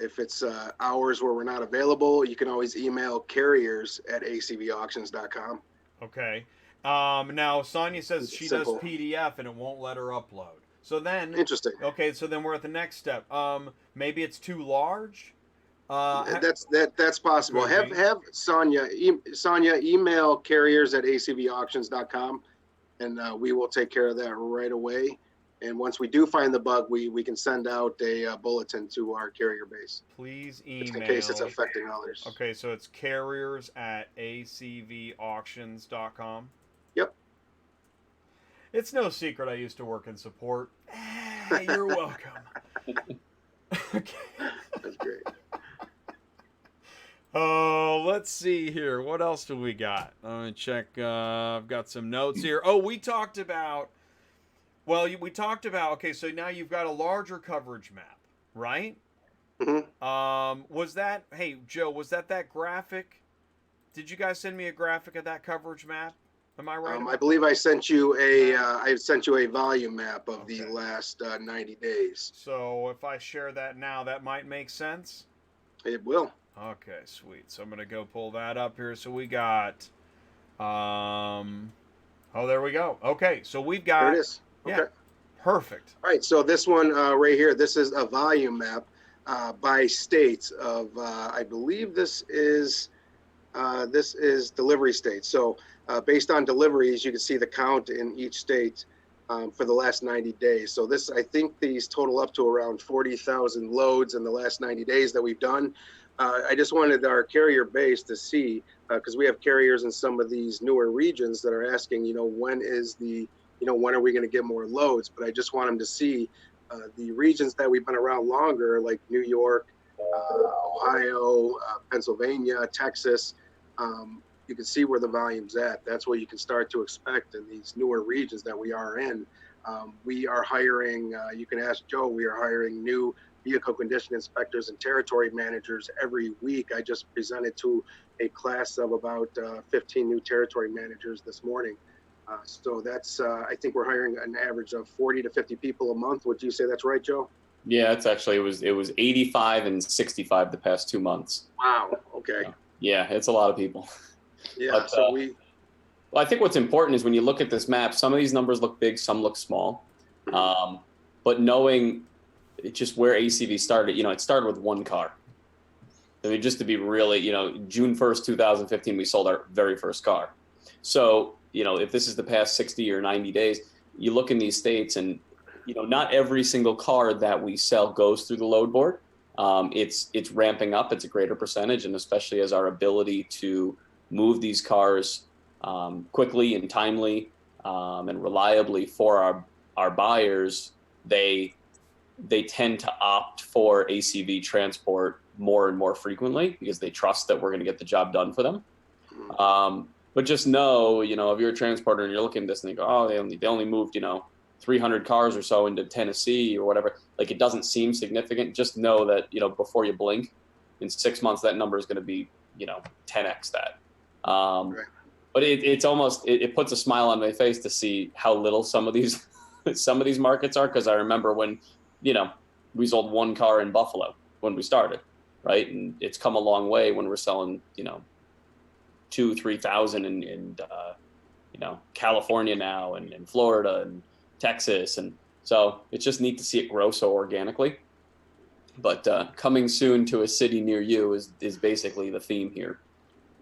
if it's hours where we're not available, you can always email carriers at acvauctions.com. Okay. Now Sonia says she Simple. does PDF and it won't let her upload. So then, Interesting. Okay, so then we're at the next step. Maybe it's too large. That's possible. Have Sonia email carriers at acvauctions.com, and we will take care of that right away. And once we do find the bug, we can send out a bulletin to our carrier base. Please email. Just in case it's affecting others. Okay, so it's carriers at acvauctions.com. Yep. It's no secret I used to work in support. You're welcome. Okay. That's great. Oh, let's see here. What else do we got? Let me check. I've got some notes here. Oh, we talked about... okay, so now you've got a larger coverage map, right? Mm-hmm. Hey, Joe, was that graphic? Did you guys send me a graphic of that coverage map? Am I right? I believe I sent you a volume map of the last 90 days. So if I share that now, that might make sense? It will. Okay, sweet. So I'm going to go pull that up here. So we got, oh, there we go. Okay, so we've got. There it is. Okay. Yeah, perfect. All right, so this one right here, this is a volume map by states of, I believe this is delivery states. So based on deliveries, you can see the count in each state for the last 90 days. So I think these total up to around 40,000 loads in the last 90 days that we've done. I just wanted our carrier base to see, because we have carriers in some of these newer regions that are asking, when are we going to get more loads? But I just want them to see the regions that we've been around longer, like New York, Ohio, Pennsylvania, Texas. You can see where the volume's at. That's what you can start to expect in these newer regions that we are in. We are hiring, you can ask Joe, we are hiring new vehicle condition inspectors and territory managers every week. I just presented to a class of about 15 new territory managers this morning. So that's, I think we're hiring an average of 40 to 50 people a month. Would you say that's right, Joe? Yeah, it's actually, it was 85 and 65 the past 2 months. Wow. Okay. Yeah, it's a lot of people. Yeah. But, So well, I think what's important is when you look at this map, some of these numbers look big, some look small. But knowing just where ACV started, it started with one car. I mean, just to be really, June 1st, 2015, we sold our very first car. So, if this is the past 60 or 90 days, you look in these states and, not every single car that we sell goes through the load board. It's ramping up. It's a greater percentage. And especially as our ability to move these cars quickly and timely and reliably for our buyers, they tend to opt for ACV transport more and more frequently because they trust that we're going to get the job done for them. But just know, if you're a transporter and you're looking at this and you go, oh, they only moved, 300 cars or so into Tennessee or whatever, like it doesn't seem significant. Just know that, before you blink, in 6 months, that number is going to be, 10x that. right. But it's almost, it puts a smile on my face to see how little some of these markets are. Cause I remember when, we sold one car in Buffalo when we started, right? And it's come a long way when we're selling, 2,000-3,000 in California now and in Florida and Texas. And so it's just neat to see it grow so organically. But coming soon to a city near you is basically the theme here.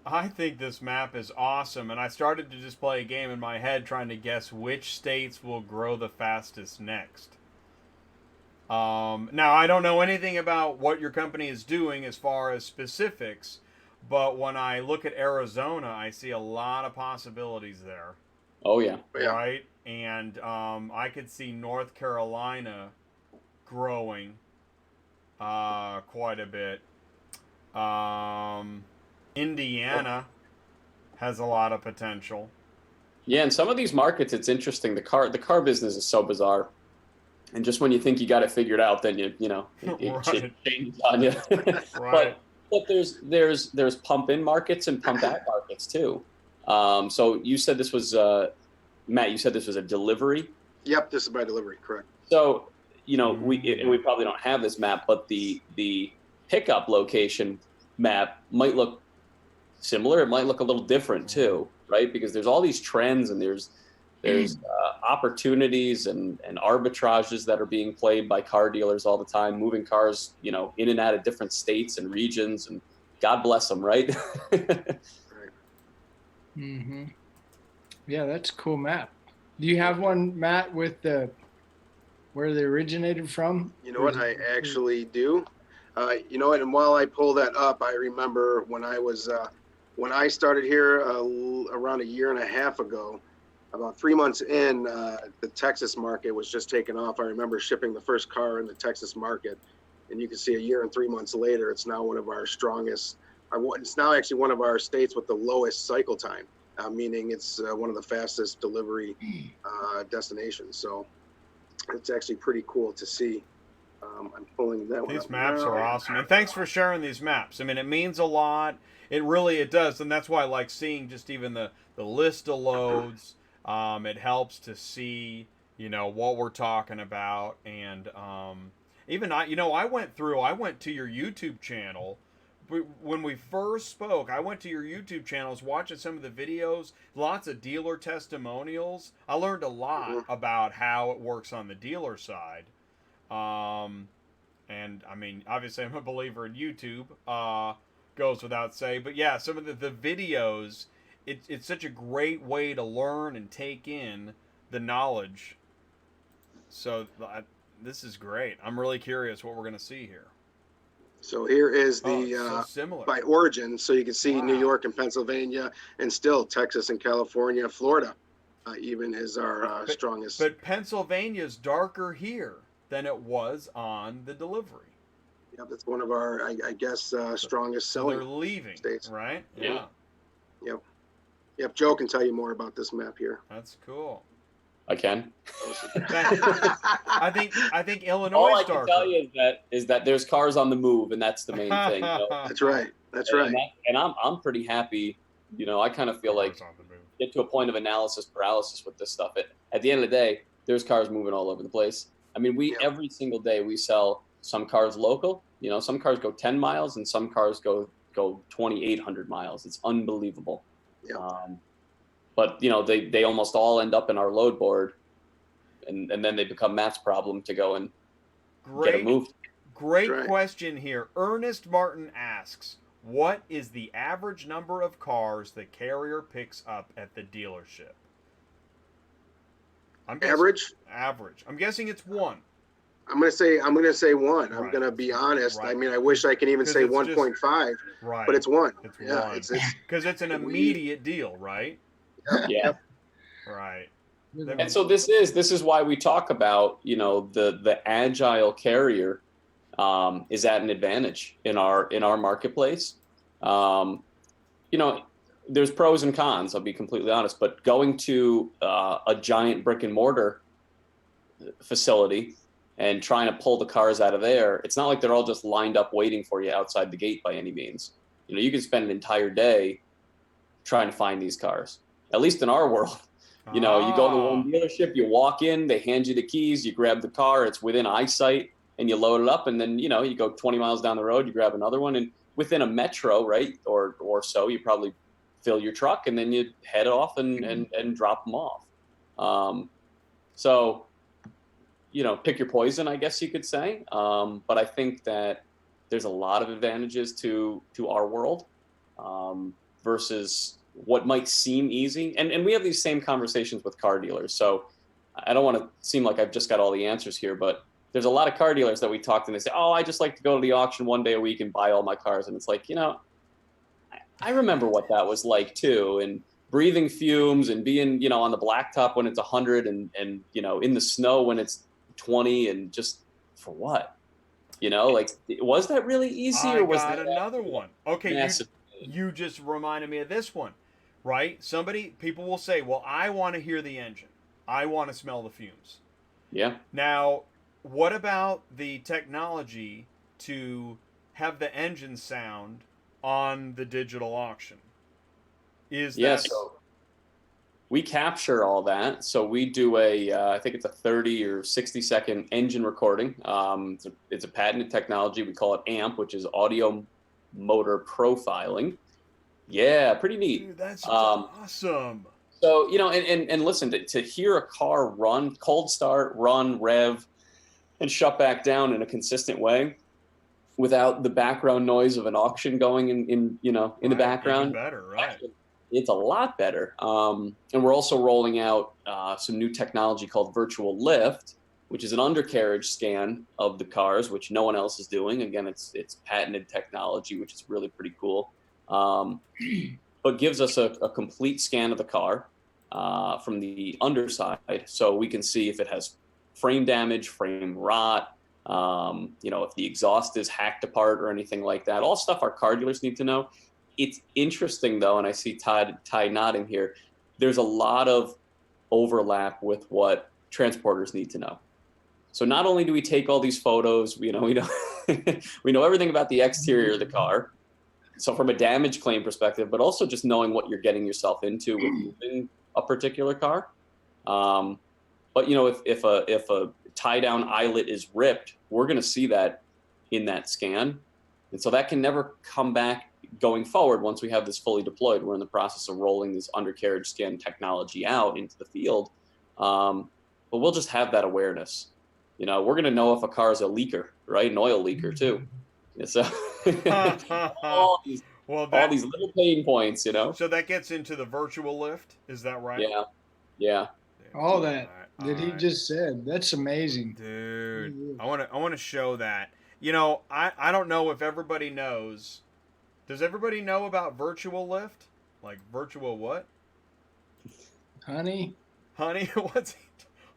I think this map is awesome, and I started to just play a game in my head trying to guess which states will grow the fastest next. Now, I don't know anything about what your company is doing as far as specifics, but when I look at Arizona, I see a lot of possibilities there. Oh, yeah. Right? And I could see North Carolina growing quite a bit. Indiana has a lot of potential. Yeah, in some of these markets, it's interesting. The car business is so bizarre, and just when you think you got it figured out, then it Right. changes on you. Right. But there's pump in markets and pump out markets too. So you said this was Matt. You said this was a delivery. Yep, this is by delivery, correct. So we probably don't have this map, but the pickup location map might look similar. It might look a little different too, right? Because there's all these trends and there's opportunities and arbitrages that are being played by car dealers all the time, moving cars, in and out of different states and regions, and God bless them, right? Mm-hmm. Yeah, that's a cool map. Do you have one, Matt, with where they originated from? You know what? I actually do. And while I pull that up, I remember when I started here around a year and a half ago, about 3 months in, the Texas market was just taking off. I remember shipping the first car in the Texas market, and you can see a year and 3 months later, it's now one of our strongest. It's now actually one of our states with the lowest cycle time, meaning it's one of the fastest delivery destinations. So it's actually pretty cool to see. I'm pulling that one up. These maps are awesome, and thanks for sharing these maps. I mean, it means a lot. It does, and that's why I like seeing just even the list of loads. It helps to see, what we're talking about, and even I went to your YouTube channel. When we first spoke, I went to your YouTube channels, watching some of the videos, lots of dealer testimonials. I learned a lot about how it works on the dealer side. And I mean, obviously I'm a believer in YouTube, goes without saying, but yeah, some of the videos, it's such a great way to learn and take in the knowledge. So this is great. I'm really curious what we're going to see here. So here is so similar by origin. So you can see New York and Pennsylvania, and still Texas and California, Florida, even is our strongest. But Pennsylvania's darker here than it was on the delivery. Yep, that's one of our, I guess, strongest selling. They're leaving states, right? Yeah. Yep. Joe can tell you more about this map here. That's cool. I can. I think Illinois. All I can tell you is that there's cars on the move, and that's the main thing. That's right. That's right. And I'm pretty happy. I kind of feel like get to a point of analysis paralysis with this stuff. At the end of the day, there's cars moving all over the place. I mean, every single day we sell some cars local. Some cars go 10 miles, and some cars go 2,800 miles. It's unbelievable. Yeah. But they almost all end up in our load board, and then they become Matt's problem to go and get them moved. Great question here. Ernest Martin asks, what is the average number of cars the carrier picks up at the dealership? Average. I'm guessing it's one. I'm gonna say one. I'm gonna be honest. Right. I mean, I wish I could even say 1.5, right? But it's one. It's one. Because it's an immediate deal, right? Yeah. Right. And so this is why we talk about the agile carrier is at an advantage in our marketplace. There's pros and cons. I'll be completely honest, but going to a giant brick and mortar facility and trying to pull the cars out of there, it's not like they're all just lined up waiting for you outside the gate by any means. You can spend an entire day trying to find these cars. At least in our world, you go to one dealership, you walk in, they hand you the keys, you grab the car, it's within eyesight, and you load it up, and then you go 20 miles down the road, you grab another one, and within a metro, right, or so, you probably fill your truck, and then you head off and drop them off. So pick your poison, I guess you could say. But I think that there's a lot of advantages to our world versus what might seem easy. And we have these same conversations with car dealers. So I don't want to seem like I've just got all the answers here, but there's a lot of car dealers that we talk to and they say, I just like to go to the auction one day a week and buy all my cars. And it's like, I remember what that was like too. And breathing fumes and being, on the blacktop when it's 100 and in the snow when it's 20, and just for what? You know, like, was that really easy, I or was got that another one. Okay, massive? you just reminded me of this one, right? People will say, "Well, I want to hear the engine. I want to smell the fumes." Yeah. Now, what about the technology to have the engine sound on the digital auction? Is Yeah. that So we capture all that. So we do I think it's a 30 or 60-second engine recording. It's a patented technology. We call it AMP, which is audio motor profiling. Yeah, pretty neat. dude, that's Um, awesome. so, and listen, to hear a car run, cold start, run, rev, and shut back down in a consistent way without the background noise of an auction going in the Right, even background, better, right? it's a lot better. And we're also rolling out some new technology called virtual lift, which is an undercarriage scan of the cars, which no one else is doing. Again, it's patented technology, which is really pretty cool. Um, but gives us a complete scan of the car from the underside, so we can see if it has frame damage, frame rot, if the exhaust is hacked apart or anything like that. All stuff our car dealers need to know. It's interesting though, and I see Ty nodding here. There's a lot of overlap with what transporters need to know. So not only do we take all these photos, we know we know everything about the exterior of the car. So from a damage claim perspective, but also just knowing what you're getting yourself into with moving a particular car. But if a tie down eyelet is ripped, we're going to see that in that scan, and so that can never come back going forward. Once we have this fully deployed, we're in the process of rolling this undercarriage scan technology out into the field, but we'll just have that awareness. We're going to know if a car is a leaker, right? An oil leaker too. So all these Well, all these little pain points. so that gets into the virtual lift. Is that right? Yeah. All that he right. just said. That's amazing. Dude, I want to show that. I don't know if everybody knows. Does everybody know about virtual lift? Like virtual what? Honey? What's he?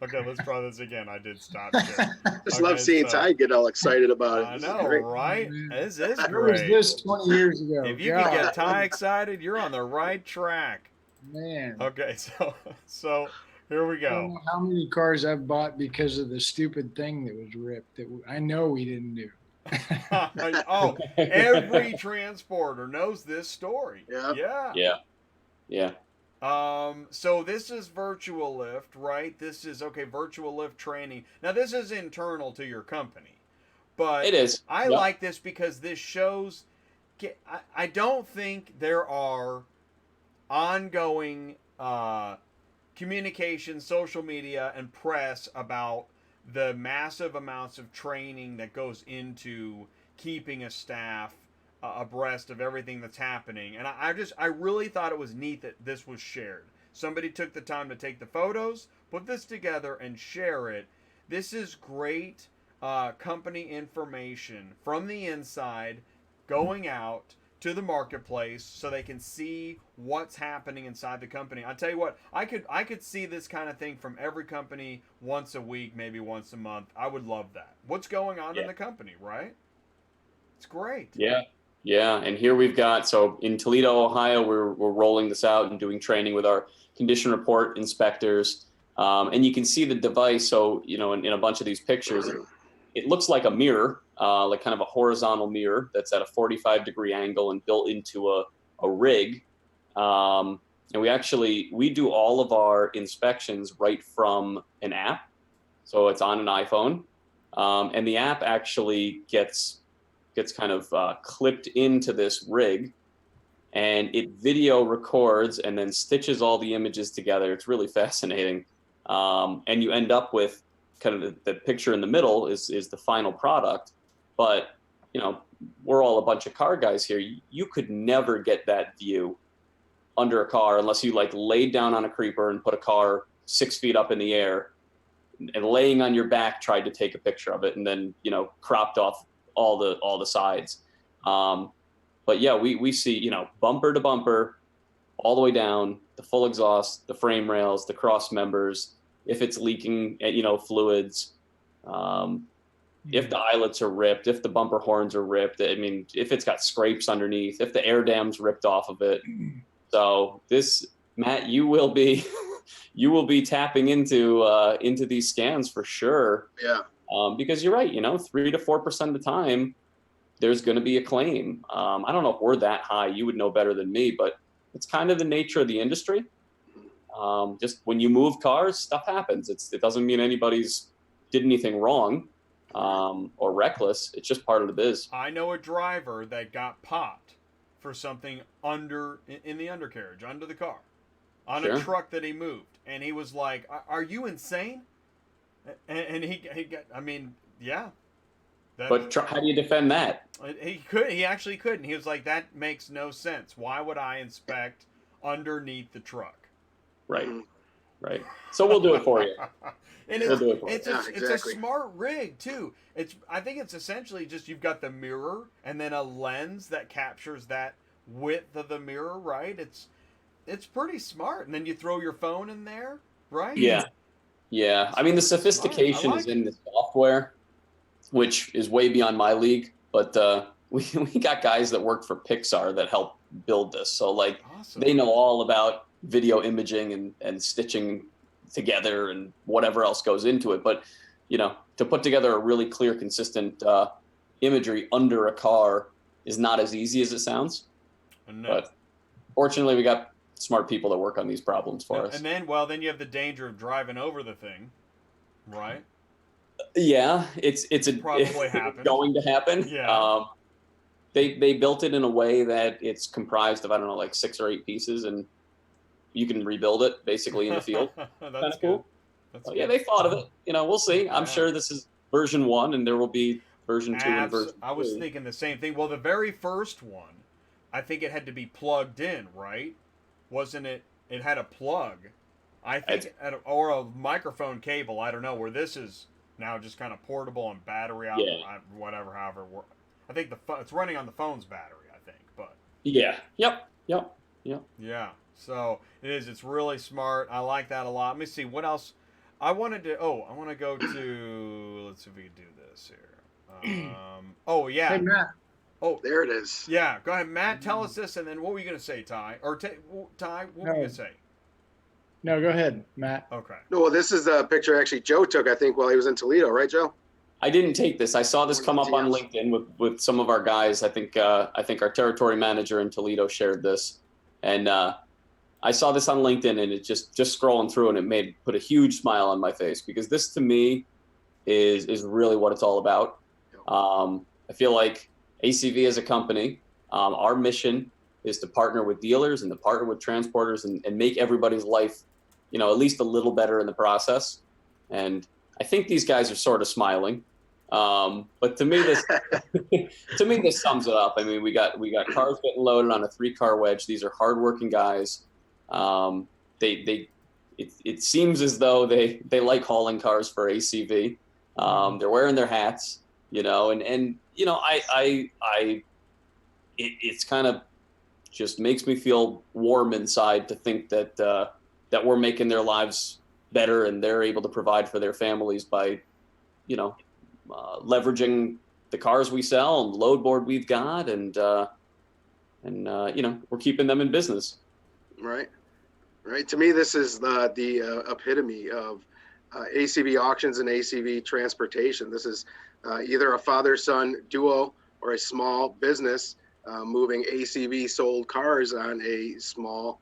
Okay, let's try this again. I did stop share. Just love seeing Ty get all excited about it. I This is know, great. right? This is Where was great. this 20 years ago? If you can get Ty excited, you're on the right track. Man. Okay, so here we I don't go. know how many cars I've bought because of the stupid thing that was ripped that I know we didn't do. Oh, every transporter knows this story. Yeah. Yeah. So this is virtual lift, right? This is virtual lift training. Now this is internal to your company, but It is. I like this because this shows. I don't think there are ongoing communication, social media, and press about the massive amounts of training that goes into keeping a staff abreast of everything that's happening. And I really thought it was neat that this was shared. Somebody took the time to take the photos, put this together, and share it. This is great company information from the inside going out to the marketplace so they can see what's happening inside the company. I tell you what, I could see this kind of thing from every company once a week, maybe once a month. I would love that. What's going on in the company, right? It's great. Yeah, and here we've got, so in Toledo, Ohio, we're rolling this out and doing training with our condition report inspectors. And you can see the device. So, in a bunch of these pictures, it looks like a mirror, like kind of a horizontal mirror that's at a 45-degree angle and built into a rig. And we do all of our inspections right from an app. So it's on an iPhone. And the app actually gets kind of clipped into this rig, and it video records and then stitches all the images together. It's really fascinating. And you end up with kind of the picture in the middle is the final product. But, we're all a bunch of car guys here. You could never get that view under a car unless you laid down on a creeper and put a car 6 feet up in the air and laying on your back tried to take a picture of it and then, cropped off all the sides. But yeah, we see, bumper to bumper, all the way down, the full exhaust, the frame rails, the cross members, if it's leaking, fluids. if the eyelets are ripped, if the bumper horns are ripped, I mean, if it's got scrapes underneath, if the air dam's ripped off of it. So this, Matt, you will be you will be tapping into these scans for sure. Yeah. Because you're right, 3 to 4% of the time there's going to be a claim. I don't know if we're that high. You would know better than me, but it's kind of the nature of the industry. Just when you move cars, stuff happens. It doesn't mean anybody's did anything wrong or reckless. It's just part of the biz. I know a driver that got popped for something in the undercarriage, under the car, on a truck that he moved. And he was like, "Are you insane?" And he got, I mean, yeah. But how do you defend that? He actually couldn't. He was like, "That makes no sense. Why would I inspect underneath the truck?" Right. Right. So we'll do it for you. And it's a smart rig too. I think it's essentially just you've got the mirror and then a lens that captures that width of the mirror, right? It's pretty smart. And then you throw your phone in there, right? Yeah. Yeah. I mean, the sophistication is in the software, which is way beyond my league. But we got guys that work for Pixar that help build this. So like they know all about video imaging and stitching together and whatever else goes into it. But, to put together a really clear, consistent imagery under a car is not as easy as it sounds. No. But fortunately, we got smart people that work on these problems for us. And then you have the danger of driving over the thing, right? Yeah, it's probably going to happen. Yeah. They built it in a way that it's comprised of, I don't know, like 6 or 8 pieces, and you can rebuild it basically in the field. That's kind of cool. That's yeah, they thought of it. We'll see. I'm sure this is version 1, and there will be version 2 and version 3. I was thinking the same thing. Well, the very first one, I think it had to be plugged in, right? Wasn't it? It had a plug, I think, or a microphone cable. I don't know. Where this is now just kind of portable and battery out, whatever. However, I think it's running on the phone's battery. I think, but yeah, yep. Yeah. So it is. It's really smart. I like that a lot. Let me see what else. I want to go to. Let's see if we can do this here. Oh yeah. Hey Matt. Oh, there it is. Yeah. Go ahead, Matt. Tell us this, and then what were you going to say, Ty? Or Ty, what were you going to say? No, go ahead, Matt. Okay. No, well, this is a picture actually Joe took, I think, while he was in Toledo, right, Joe? I didn't take this. I saw this come up on LinkedIn with some of our guys. I think our territory manager in Toledo shared this, and I saw this on LinkedIn, and it just scrolling through, and it put a huge smile on my face, because this to me is really what it's all about. I feel like ACV as a company, our mission is to partner with dealers and to partner with transporters and make everybody's life, at least a little better in the process. And I think these guys are sort of smiling. But to me, this sums it up. I mean, we got cars getting loaded on a 3-car wedge. These are hardworking guys. It seems as though they like hauling cars for ACV. They're wearing their hats, it's kind of just makes me feel warm inside to think that we're making their lives better, and they're able to provide for their families by, leveraging the cars we sell and load board we've got, and we're keeping them in business. Right. To me, this is the epitome of ACV auctions and ACV transportation. This is either a father-son duo or a small business moving ACV sold cars on a small,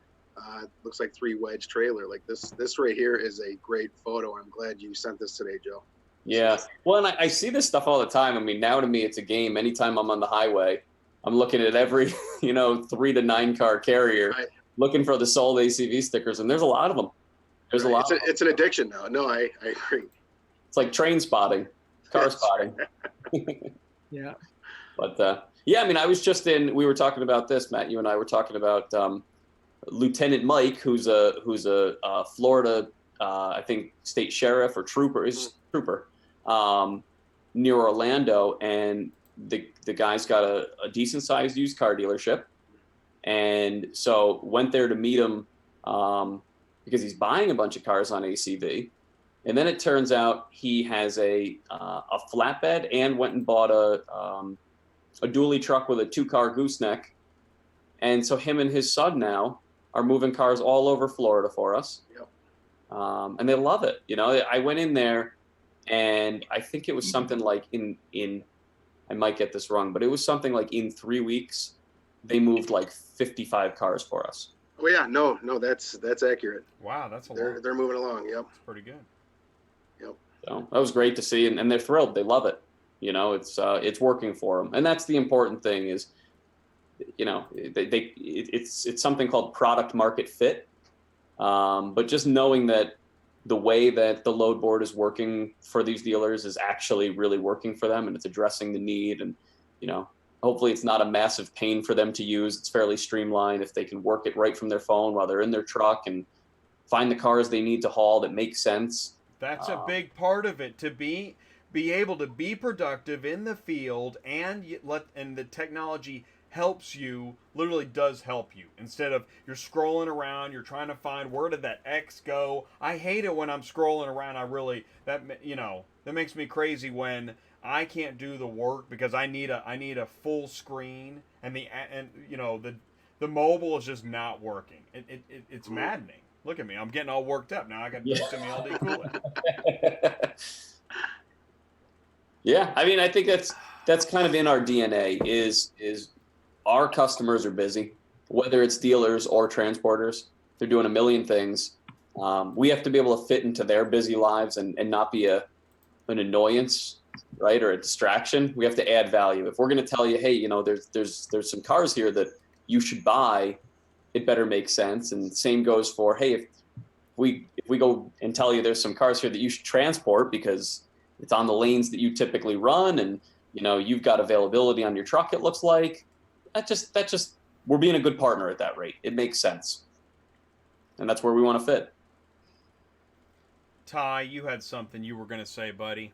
looks like 3-wedge trailer. Like this right here is a great photo. I'm glad you sent this today, Joe. Yeah. Well, and I see this stuff all the time. I mean, now to me, it's a game. Anytime I'm on the highway, I'm looking at every, 3 to 9 car carrier, looking for the sold ACV stickers. And there's a lot of them. There's a lot. It's an addiction now. No, I agree. It's like train spotting, car spotting. Yeah. But yeah, I mean, I was just we were talking about this, Matt, you and I were talking about Lieutenant Mike, who's a Florida, I think state sheriff or trooper, he's a trooper, near Orlando. And the guy's got a decent sized used car dealership. And so went there to meet him because he's buying a bunch of cars on ACV. And then it turns out he has a flatbed and went and bought a dually truck with a 2-car gooseneck. And so him and his son now are moving cars all over Florida for us. Yep. And they love it. You know, I went in there and I think it was something like in I might get this wrong, but it was something like in 3 weeks, they moved like 55 cars for us. Oh yeah, no, that's accurate. Wow, that's a lot. They're moving along. Yep. That's pretty good. Yep. So that was great to see, and they're thrilled. They love it. You know, it's working for them, and that's the important thing. Is, you know, it's something called product market fit, but just knowing that the way that the load board is working for these dealers is actually really working for them, and it's addressing the need, and you know, hopefully it's not a massive pain for them to use. It's fairly streamlined if they can work it right from their phone while they're in their truck and find the cars they need to haul that make sense. That's a big part of it, to be able to be productive in the field, and the technology helps you, literally does help you. Instead of you're scrolling around, you're trying to find where did that X go. I hate it when I'm scrolling around. That makes me crazy when I can't do the work because I need a full screen, and the mobile is just not working. It's maddening. Look at me, I'm getting all worked up now. I got stimulated cooling. Yeah, I mean, I think that's kind of in our DNA. Is our customers are busy, whether it's dealers or transporters. They're doing a million things. We have to be able to fit into their busy lives and not be an annoyance, right, or a distraction. We have to add value. If we're going to tell you, hey, you know, there's some cars here that you should buy, it better make sense. And same goes for, hey, if we go and tell you there's some cars here that you should transport because it's on the lanes that you typically run, and you know you've got availability on your truck, it looks like that just we're being a good partner at that rate. It makes sense, and that's where we want to fit. Ty, you had something you were going to say, buddy.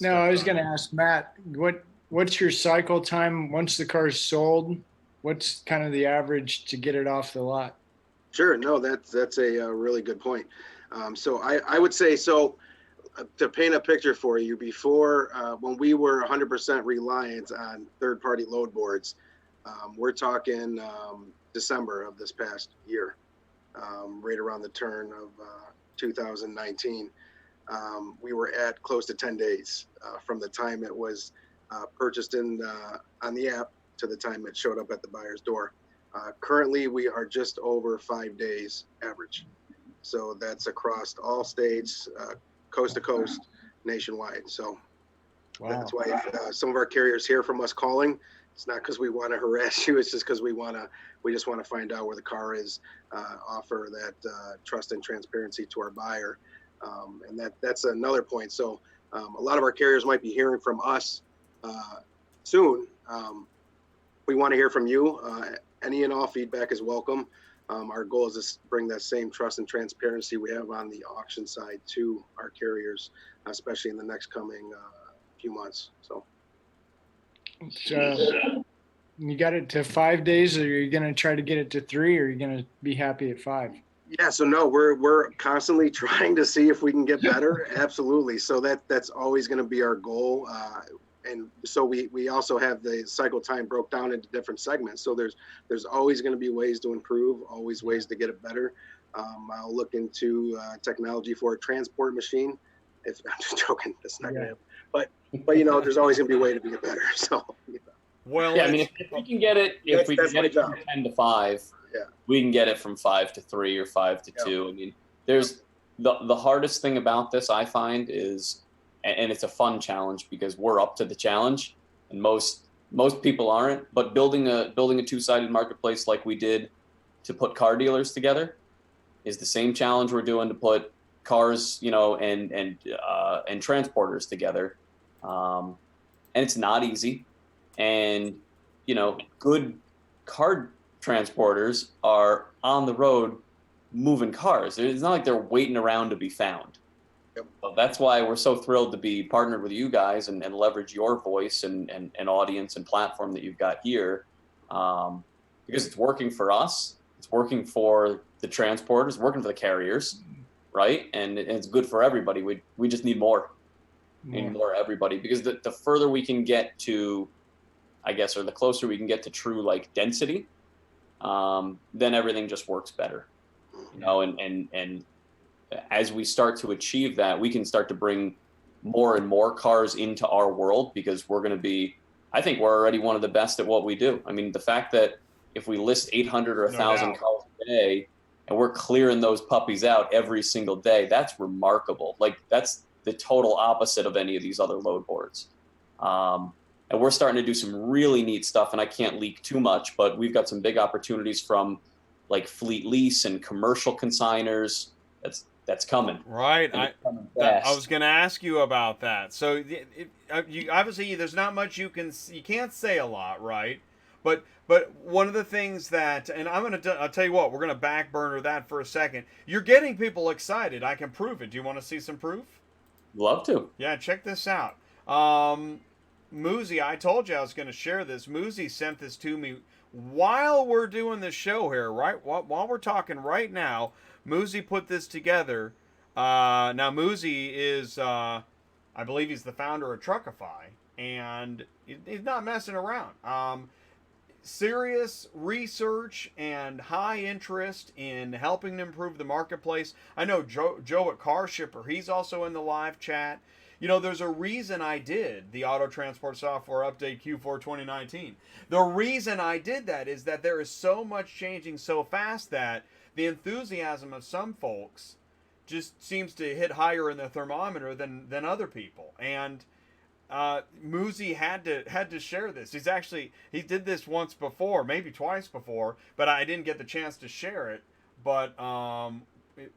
No, I was going to ask Matt, what's your cycle time once the car's sold? What's kind of the average to get it off the lot? Sure. No, that's a really good point. So I would say, so to paint a picture for you, before when we were 100% reliant on third-party load boards, we're talking December of this past year, right around the turn of 2019. We were at close to 10 days from the time it was purchased on the app to the time it showed up at the buyer's door. Currently, we are just over 5 days average. So that's across all states, coast to coast, nationwide. So that's why if some of our carriers hear from us calling, it's not because we want to harass you. It's just because we just want to find out where the car is, offer that trust and transparency to our buyer. And that's another point. So a lot of our carriers might be hearing from us soon. We want to hear from you. Any and all feedback is welcome. Our goal is to bring that same trust and transparency we have on the auction side to our carriers, especially in the next coming few months. So you got it to 5 days, or are you going to try to get it to 3, or are you going to be happy at 5? Yeah, so no, we're constantly trying to see if we can get better. Absolutely. So that's always going to be our goal. And so we also have the cycle time broke down into different segments. So there's always going to be ways to improve, always ways to get it better. I'll look into technology for a transport machine. I'm just joking, that's not going to happen. But you know, there's always going to be a way to get better. So. Well, yeah, I mean, if we can get it, from 10 to 5, we can get it from 5 to 3 or 5 to 2. I mean, there's the hardest thing about this, I find, is, and it's a fun challenge because we're up to the challenge, and most people aren't. But building a two-sided marketplace like we did to put car dealers together is the same challenge we're doing to put cars, you know, and transporters together. And it's not easy. And you know, good car transporters are on the road moving cars. It's not like they're waiting around to be found. Yep. So that's why we're so thrilled to be partnered with you guys and leverage your voice and audience and platform that you've got here, because it's working for us. It's working for the transporters, working for the carriers. right? And it's good for everybody. We just need more. We need more everybody, because the further we can get to, I guess, or the closer we can get to true like density, then everything just works better, you know. And as we start to achieve that, we can start to bring more and more cars into our world, because we're going to be, I think we're already one of the best at what we do. I mean, the fact that if we list 800 or 1,000 cars a day and we're clearing those puppies out every single day, that's remarkable. Like, that's the total opposite of any of these other load boards. And we're starting to do some really neat stuff, and I can't leak too much, but we've got some big opportunities from like fleet lease and commercial consigners. That's coming. Right. I was going to ask you about that. So you obviously, there's not much you can't say a lot, right? But one of the things that, and I'll tell you what, we're going to back burner that for a second. You're getting people excited. I can prove it. Do you want to see some proof? Love to. Yeah, check this out. Muzi, I told you I was going to share this. Muzi sent this to me while we're doing the show here, right? While we're talking right now, Muzi put this together. Now, Muzi is, I believe he's the founder of Truckify, and he's not messing around. Serious research and high interest in helping to improve the marketplace. I know Joe at Car Shipper, he's also in the live chat. You know, there's a reason I did the Auto Transport Software Update Q4 2019. The reason I did that is that there is so much changing so fast that the enthusiasm of some folks just seems to hit higher in the thermometer than other people. And Muzi had to share this. He did this once before, maybe twice before, but I didn't get the chance to share it. But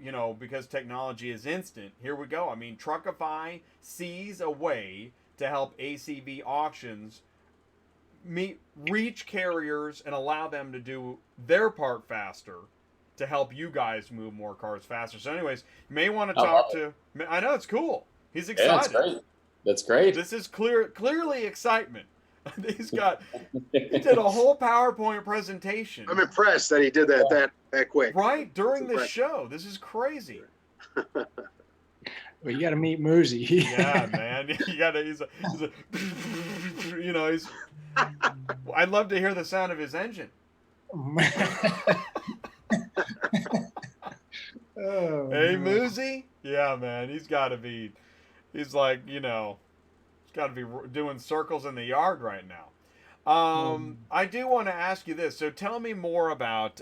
you know, because technology is instant, here we go. I mean, Truckify sees a way to help ACV auctions reach carriers and allow them to do their part faster to help you guys move more cars faster. So anyways, you may want to talk to, I know, it's cool. He's excited. Yeah, that's great. That's great. This is clearly excitement. He did a whole PowerPoint presentation. I'm impressed that he did that quick. Right, during the show. This is crazy. Well, you got to meet Muzi. Yeah, man. He's you know, I'd love to hear the sound of his engine. Hey, Muzi? Yeah, man. He's like, you know, he's got to be doing circles in the yard right now. I do want to ask you this. So tell me more about,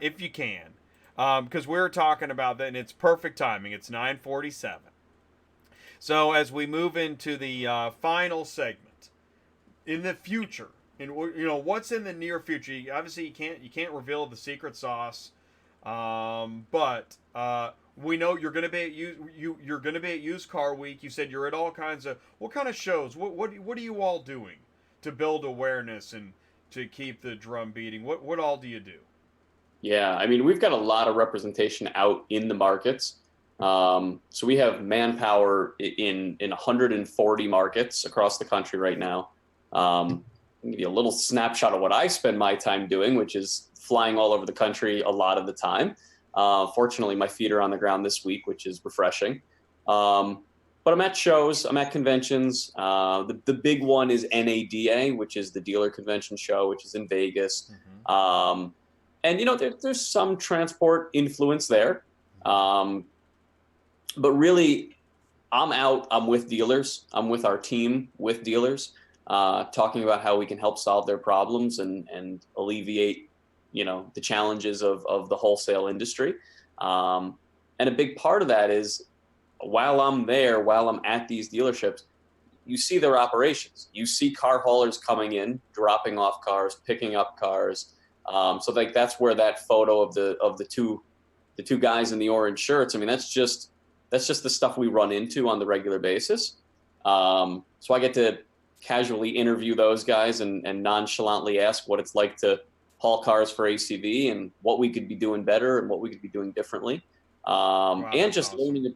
if you can, because we're talking about that, and it's perfect timing. It's 9:47. So as we move into the final segment, in the future, and you know, what's in the near future? Obviously, you can't reveal the secret sauce, but we know you're going to be at you're going to be at Used Car Week. You said you're at all kinds of, what kind of shows? What are you all doing to build awareness and to keep the drum beating? What all do you do? Yeah, I mean, we've got a lot of representation out in the markets. So we have manpower in 140 markets across the country right now. I'll give you a little snapshot of what I spend my time doing, which is flying all over the country a lot of the time. Fortunately, my feet are on the ground this week, which is refreshing. But I'm at shows, I'm at conventions. The big one is NADA, which is the dealer convention show, which is in Vegas. Mm-hmm. And, you know, there's some transport influence there. But really, I'm with dealers. I'm with our team with dealers, talking about how we can help solve their problems and alleviate, you know, the challenges of the wholesale industry. And a big part of that is, while I'm there, while I'm at these dealerships, you see their operations. You see car haulers coming in, dropping off cars, picking up cars. So like that's where that photo of the two guys in the orange shirts, I mean, that's just the stuff we run into on the regular basis. So I get to casually interview those guys and nonchalantly ask what it's like to haul cars for ACV and what we could be doing better and what we could be doing differently. Wow, and just awesome. learning,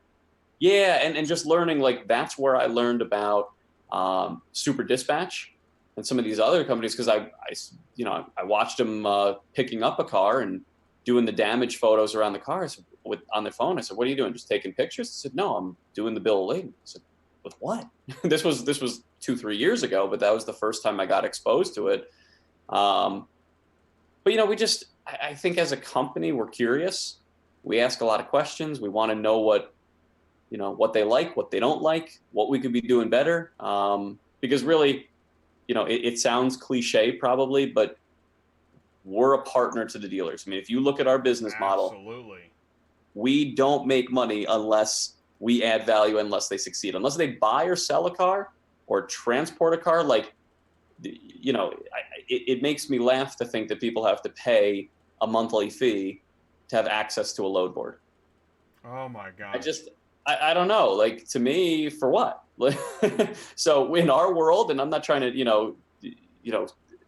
and just learning, like, that's where I learned about Super Dispatch and some of these other companies, because I watched them picking up a car and doing the damage photos around the car. I said, on the phone. I said, "What are you doing? Just taking pictures?" He said, "No, I'm doing the bill of lading." I said, "With what?" This was 2-3 years ago, but that was the first time I got exposed to it. But I think as a company, we're curious. We ask a lot of questions. We want to know what they like, what they don't like, what we could be doing better. Because really, it sounds cliche probably, but we're a partner to the dealers. I mean, if you look at our business model, absolutely, we don't make money unless we add value, unless they succeed, unless they buy or sell a car or transport a car. Like, it makes me laugh to think that people have to pay a monthly fee to have access to a load board. Oh my God. I don't know, like, to me, for what? So in our world, and I'm not trying to,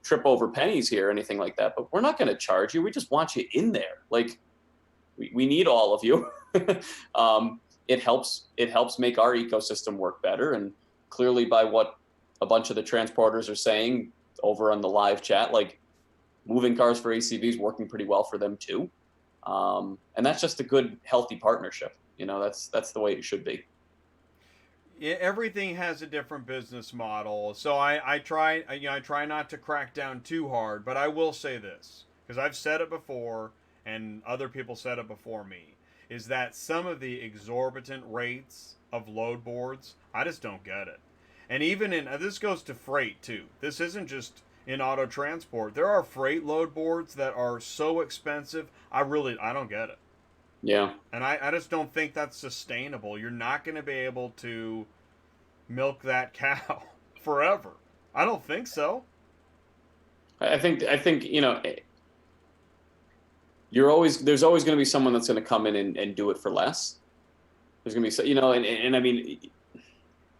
trip over pennies here or anything like that, but we're not going to charge you. We just want you in there. Like, we need all of you. It helps make our ecosystem work better. And clearly, by what a bunch of the transporters are saying over on the live chat, like, moving cars for ACV is working pretty well for them too. And that's just a good, healthy partnership. That's the way it should be. Yeah, everything has a different business model, so I try not to crack down too hard, but I will say this, because I've said it before and other people said it before me, is that some of the exorbitant rates of load boards, I just don't get it. And even this goes to freight too. This isn't just in auto transport. There are freight load boards that are so expensive, I don't get it. Yeah. And I just don't think that's sustainable. You're not going to be able to milk that cow forever. I don't think so. I think there's always going to be someone that's going to come in and do it for less. There's going to be, and I mean,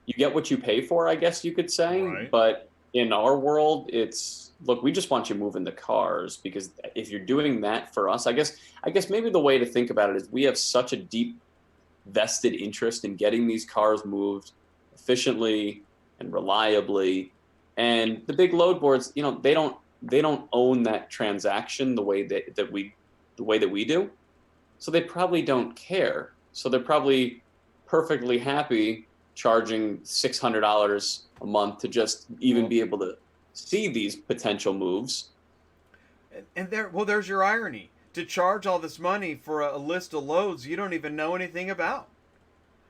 you get what you pay for, I guess you could say. Right. But in our world, look, we just want you moving the cars, because if you're doing that for us, I guess maybe the way to think about it is we have such a deep vested interest in getting these cars moved efficiently and reliably. And the big load boards, they don't own that transaction the way that we do. So they probably don't care. So they're probably perfectly happy charging $600 a month to just even be able to see these potential moves. And there's your irony. To charge all this money for a list of loads you don't even know anything about.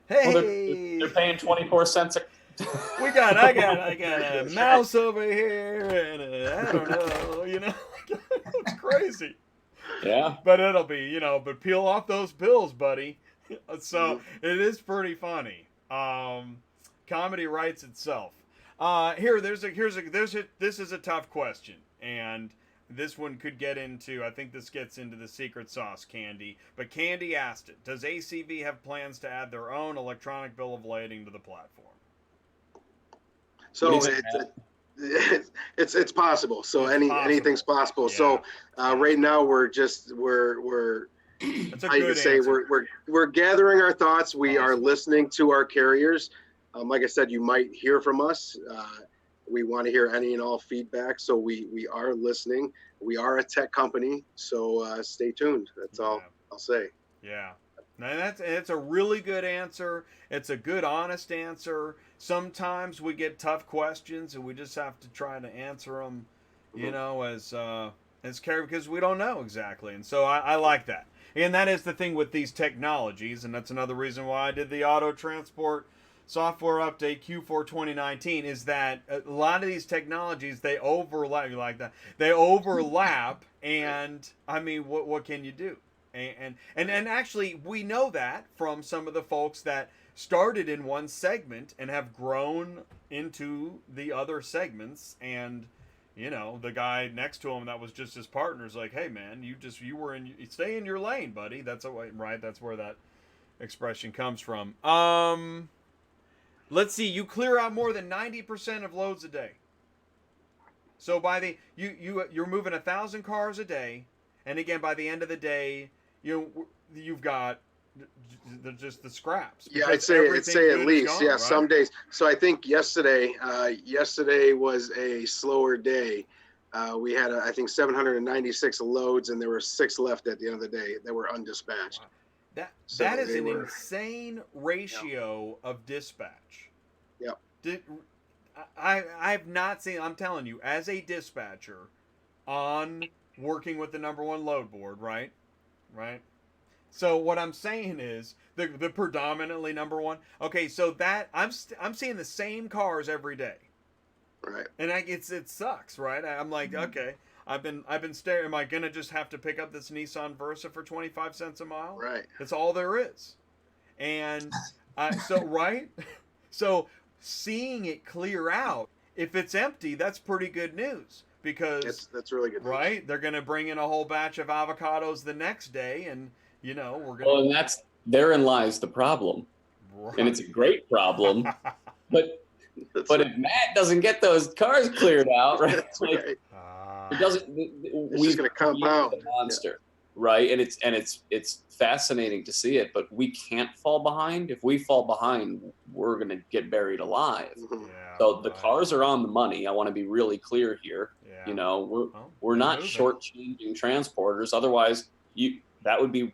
Hey, they're paying 24 cents. I got a mouse over here, and I don't know, it's crazy. Yeah. But it'll be, but peel off those pills, buddy. So it is pretty funny. Comedy writes itself. This is a tough question, and this one could get into, I think this gets into the secret sauce, Candy. But Candy asked it, does ACV have plans to add their own electronic bill of lading to the platform? So it's possible. So anything's possible. Yeah. So right now we're That's a how you good say answer. we're gathering our thoughts. We are listening to our carriers. Like I said, you might hear from us. We want to hear any and all feedback. So we are listening. We are a tech company. So stay tuned. That's all I'll say. Yeah. And it's a really good answer. It's a good, honest answer. Sometimes we get tough questions and we just have to try to answer them, as care, because we don't know exactly. And so I like that. And that is the thing with these technologies. And that's another reason why I did the auto transport software update Q4 2019, is that a lot of these technologies, they overlap. You like that? They overlap. And I mean, what can you do? And actually, we know that from some of the folks that started in one segment and have grown into the other segments. And the guy next to him that was just his partner is like, hey man, you stay in your lane, buddy. That's right. That's where that expression comes from. Let's see. You clear out more than 90% of loads a day. So by you're moving 1,000 cars a day, and again by the end of the day, you've got just the scraps. Yeah, I'd say at least. Gone, right? Some days. So I think yesterday was a slower day. We had, I think, 796 loads, and there were 6 left at the end of the day that were undispatched. So that is they an were, insane ratio of dispatch. Yep. I've not seen. I'm telling you, as a dispatcher, on working with the number one load board, right? So what I'm saying is the predominantly number one. Okay, so that I'm seeing the same cars every day, right. and it sucks, right? I'm like, okay, I've been staring. Am I gonna just have to pick up this Nissan Versa for 25 cents a mile? Right. That's all there is, and so right, so seeing it clear out. If it's empty, that's pretty good news because that's really good news. right, they're gonna bring in a whole batch of avocados the next day, and we're gonna. Well, and therein lies the problem, right. and it's a great problem. but That's but right. if Matt doesn't get those cars cleared out, right? That's Like, right. it doesn't. It's just going to compound. The monster, right? And it's fascinating to see it, but we can't fall behind. If we fall behind, we're going to get buried alive. Mhm. Yeah, So the right. cars are on the money. I want to be really clear here. Yeah. You know, we're they're not moving. shortchanging transporters. Otherwise, that would be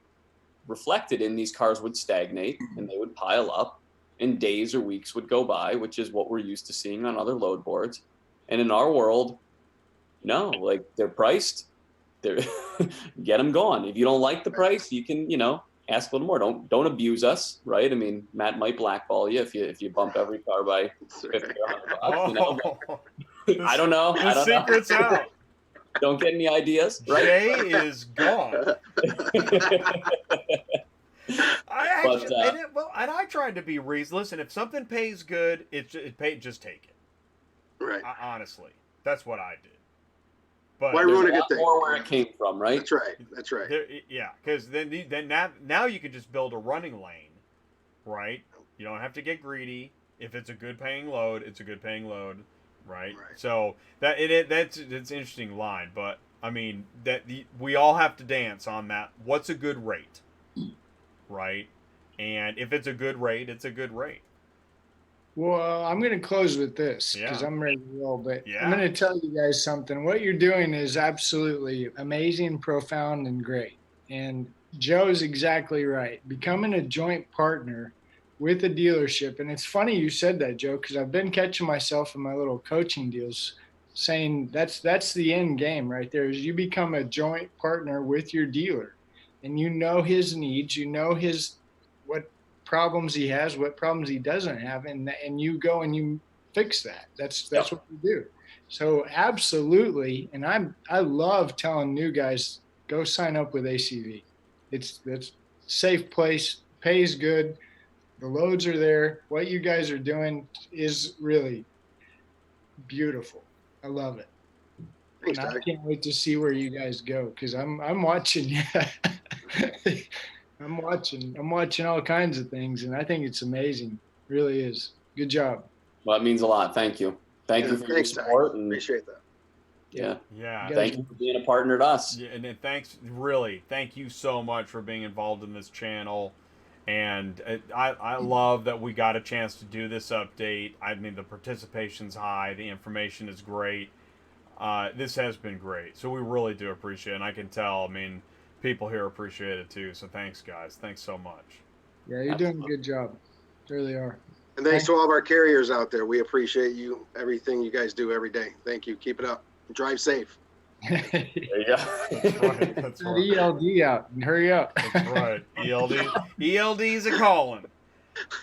reflected in these cars would stagnate and they would pile up, and days or weeks would go by, which is what we're used to seeing on other load boards. And in our world, no, like they're priced. They're get them going. If you don't like the price, you can ask a little more. Don't abuse us, right? I mean, Matt might blackball you if you bump every car by 50 or 100 bucks. Oh, I don't know. I the don't know. secret's out. Don't get any ideas, right? Jay is gone. I actually, and I tried to be reasonable. Listen, if something pays good, just take it. Right. Honestly, that's what I did. But Why There's ruin a a good lot thing? more where it came from, right? That's right. That's right. yeah, because then now you can just build a running lane, right? You don't have to get greedy. If it's a good paying load, it's a good paying load, right? So that's an interesting line, but I mean we all have to dance on that. What's a good rate, right? And if it's a good rate, it's a good rate. Well, I'm going to close with this because Yeah. I'm ready to roll. But Yeah. I'm going to tell you guys something. What you're doing is absolutely amazing, profound, and great. And Joe's exactly right. Becoming a joint partner with a dealership. And it's funny you said that, Joe, because I've been catching myself in my little coaching deals saying that's the end game right there is you become a joint partner with your dealer and you know his needs, you know what problems he has, what problems he doesn't have, and you go and you fix that. That's what we do. So absolutely, and I love telling new guys, go sign up with ACV. It's safe place, pays good, the loads are there. What you guys are doing is really beautiful. I love it. Thanks, And I Doug. can't wait to see where you guys go because I'm watching you. I'm watching all kinds of things, and I think it's amazing. It really is. Good job. Well, it means a lot. Thank you. Thank you for your Thanks, Doug. support. And Appreciate that. yeah, Yeah. thank you for being a partner to us. Yeah, and then thank you so much for being involved in this channel. And I love that we got a chance to do this update. I mean, the participation's high. The information is great. This has been great. So we really do appreciate it. And I can tell, I mean, people here appreciate it too. So thanks, guys. Thanks so much. Yeah, you're doing a good job. You really are. And thanks to all of our carriers out there. We appreciate you, everything you guys do every day. Thank you. Keep it up. Drive safe. There you go. That's right. That's That right. ELD out and hurry up. That's right. ELD's a calling.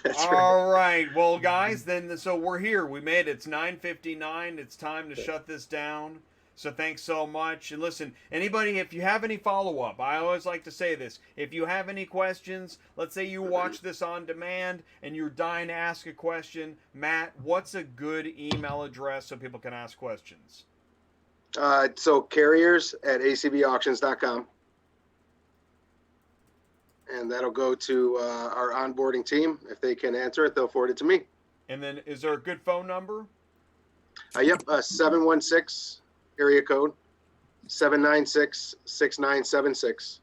That's right. All right. Well, guys, so we're here. We made it. It's 9:59. It's time to shut this down. So thanks so much. And listen, anybody, if you have any follow-up, I always like to say this. If you have any questions, let's say you watch this on demand and you're dying to ask a question, Matt, what's a good email address so people can ask questions? So carriers at acvauctions.com. And that'll go to our onboarding team. If they can answer it, they'll forward it to me. And then is there a good phone number? Yep, 716 area code 796-6976.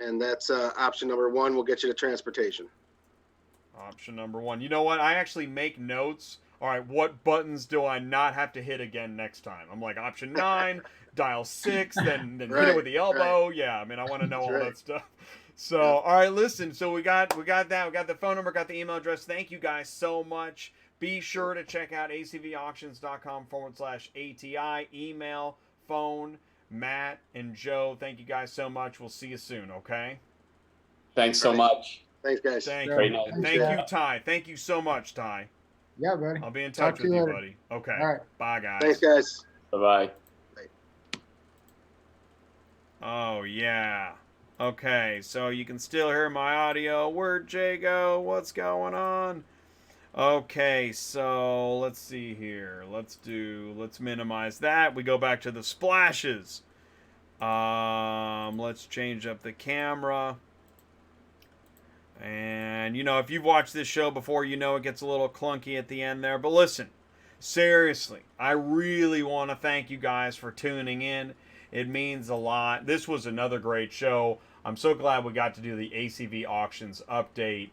And that's option number 1. We'll get you to transportation. Option number 1. You know what? I actually make notes. All right, what buttons do I not have to hit again next time? I'm like option 9, dial 6, then hit it with the elbow. Right. Yeah, I mean, I want to know all that stuff. So, all right, listen. So we got that. We got the phone number, got the email address. Thank you guys so much. Be sure to check out acvauctions.com/ATI. Email, phone, Matt and Joe. Thank you guys so much. We'll see you soon. Okay. Thanks so much. Thanks, guys. Thank Great you. night. Thank you, Ty. Thank you so much, Ty. Yeah, buddy. I'll be in Talk touch to with you you, later. buddy. Okay. All right. Bye, guys. Thanks, guys. Bye-bye. Oh, yeah. Okay, so you can still hear my audio. Where'd Jay go? What's going on? Okay, so let's see here. Let's minimize that. We go back to the splashes. Let's change up the camera. And, you know, if you've watched this show before, you know it gets a little clunky at the end there. But listen, seriously, I really want to thank you guys for tuning in. It means a lot. This was another great show. I'm so glad we got to do the ACV auctions update.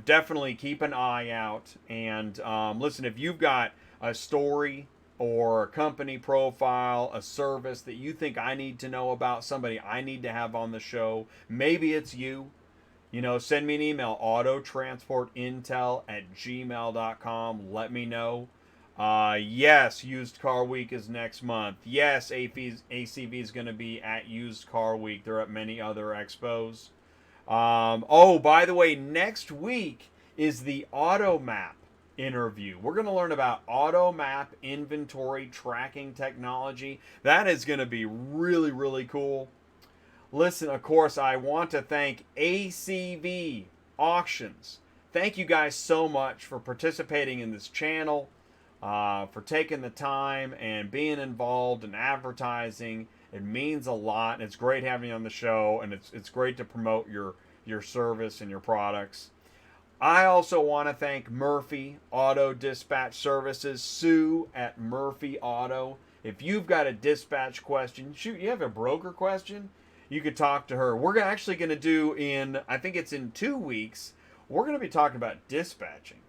Definitely keep an eye out. And listen, if you've got a story or a company profile, a service that you think I need to know about, somebody I need to have on the show, maybe it's you. You know, send me an email, autotransportintel@gmail.com. Let me know. Yes, Used Car Week is next month. Yes, ACV is going to be at Used Car Week. They're at many other expos. Oh, by the way, next week is the AutoMap interview. We're going to learn about AutoMap inventory tracking technology. That is going to be really, really cool. Listen, of course, I want to thank ACV Auctions. Thank you guys so much for participating in this channel, for taking the time and being involved in advertising. It means a lot. It's great having you on the show, and it's great to promote your service and your products. I also want to thank Murphy Auto Dispatch Services, Sue at Murphy Auto. If you've got a dispatch question, shoot, you have a broker question, you could talk to her. We're actually going to do I think it's in 2 weeks, we're going to be talking about dispatching.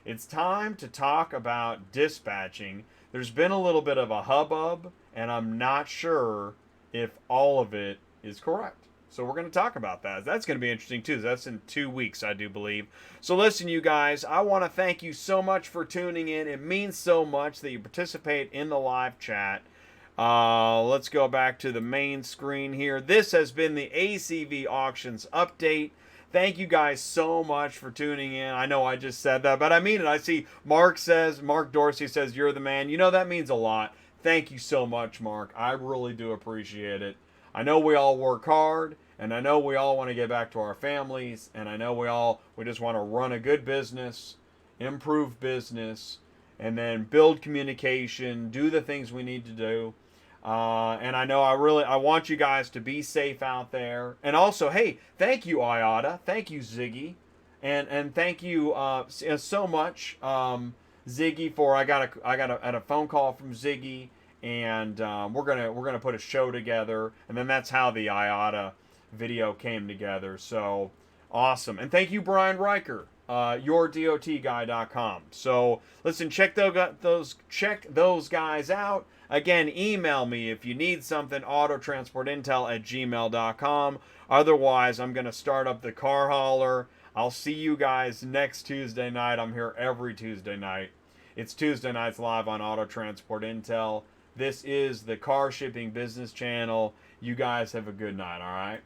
It's time to talk about dispatching. There's been a little bit of a hubbub, and I'm not sure if all of it is correct. So we're going to talk about that. That's going to be interesting too. That's in 2 weeks, I do believe. So listen, you guys, I want to thank you so much for tuning in. It means so much that you participate in the live chat. Let's go back to the main screen here. This has been the ACV Auctions Update. Thank you guys so much for tuning in. I know I just said that, but I mean it. I see Mark Dorsey says, you're the man. You know, that means a lot. Thank you so much, Mark. I really do appreciate it. I know we all work hard, and I know we all want to get back to our families, and I know we just want to run a good business, improve business, and then build communication, do the things we need to do. And I know I want you guys to be safe out there. And also, hey, thank you, IATA. Thank you, Ziggy. And thank you so much, Ziggy, for I got a phone call from Ziggy, and we're gonna put a show together, and then that's how the IATA video came together. So awesome. And thank you, Brian Riker, yourdotguy.com. So listen, check those guys out. Again, email me if you need something, autotransportintel@gmail.com. Otherwise, I'm going to start up the car hauler. I'll see you guys next Tuesday night. I'm here every Tuesday night. It's Tuesday nights live on Auto Transport Intel. This is the Car Shipping Business Channel. You guys have a good night, all right?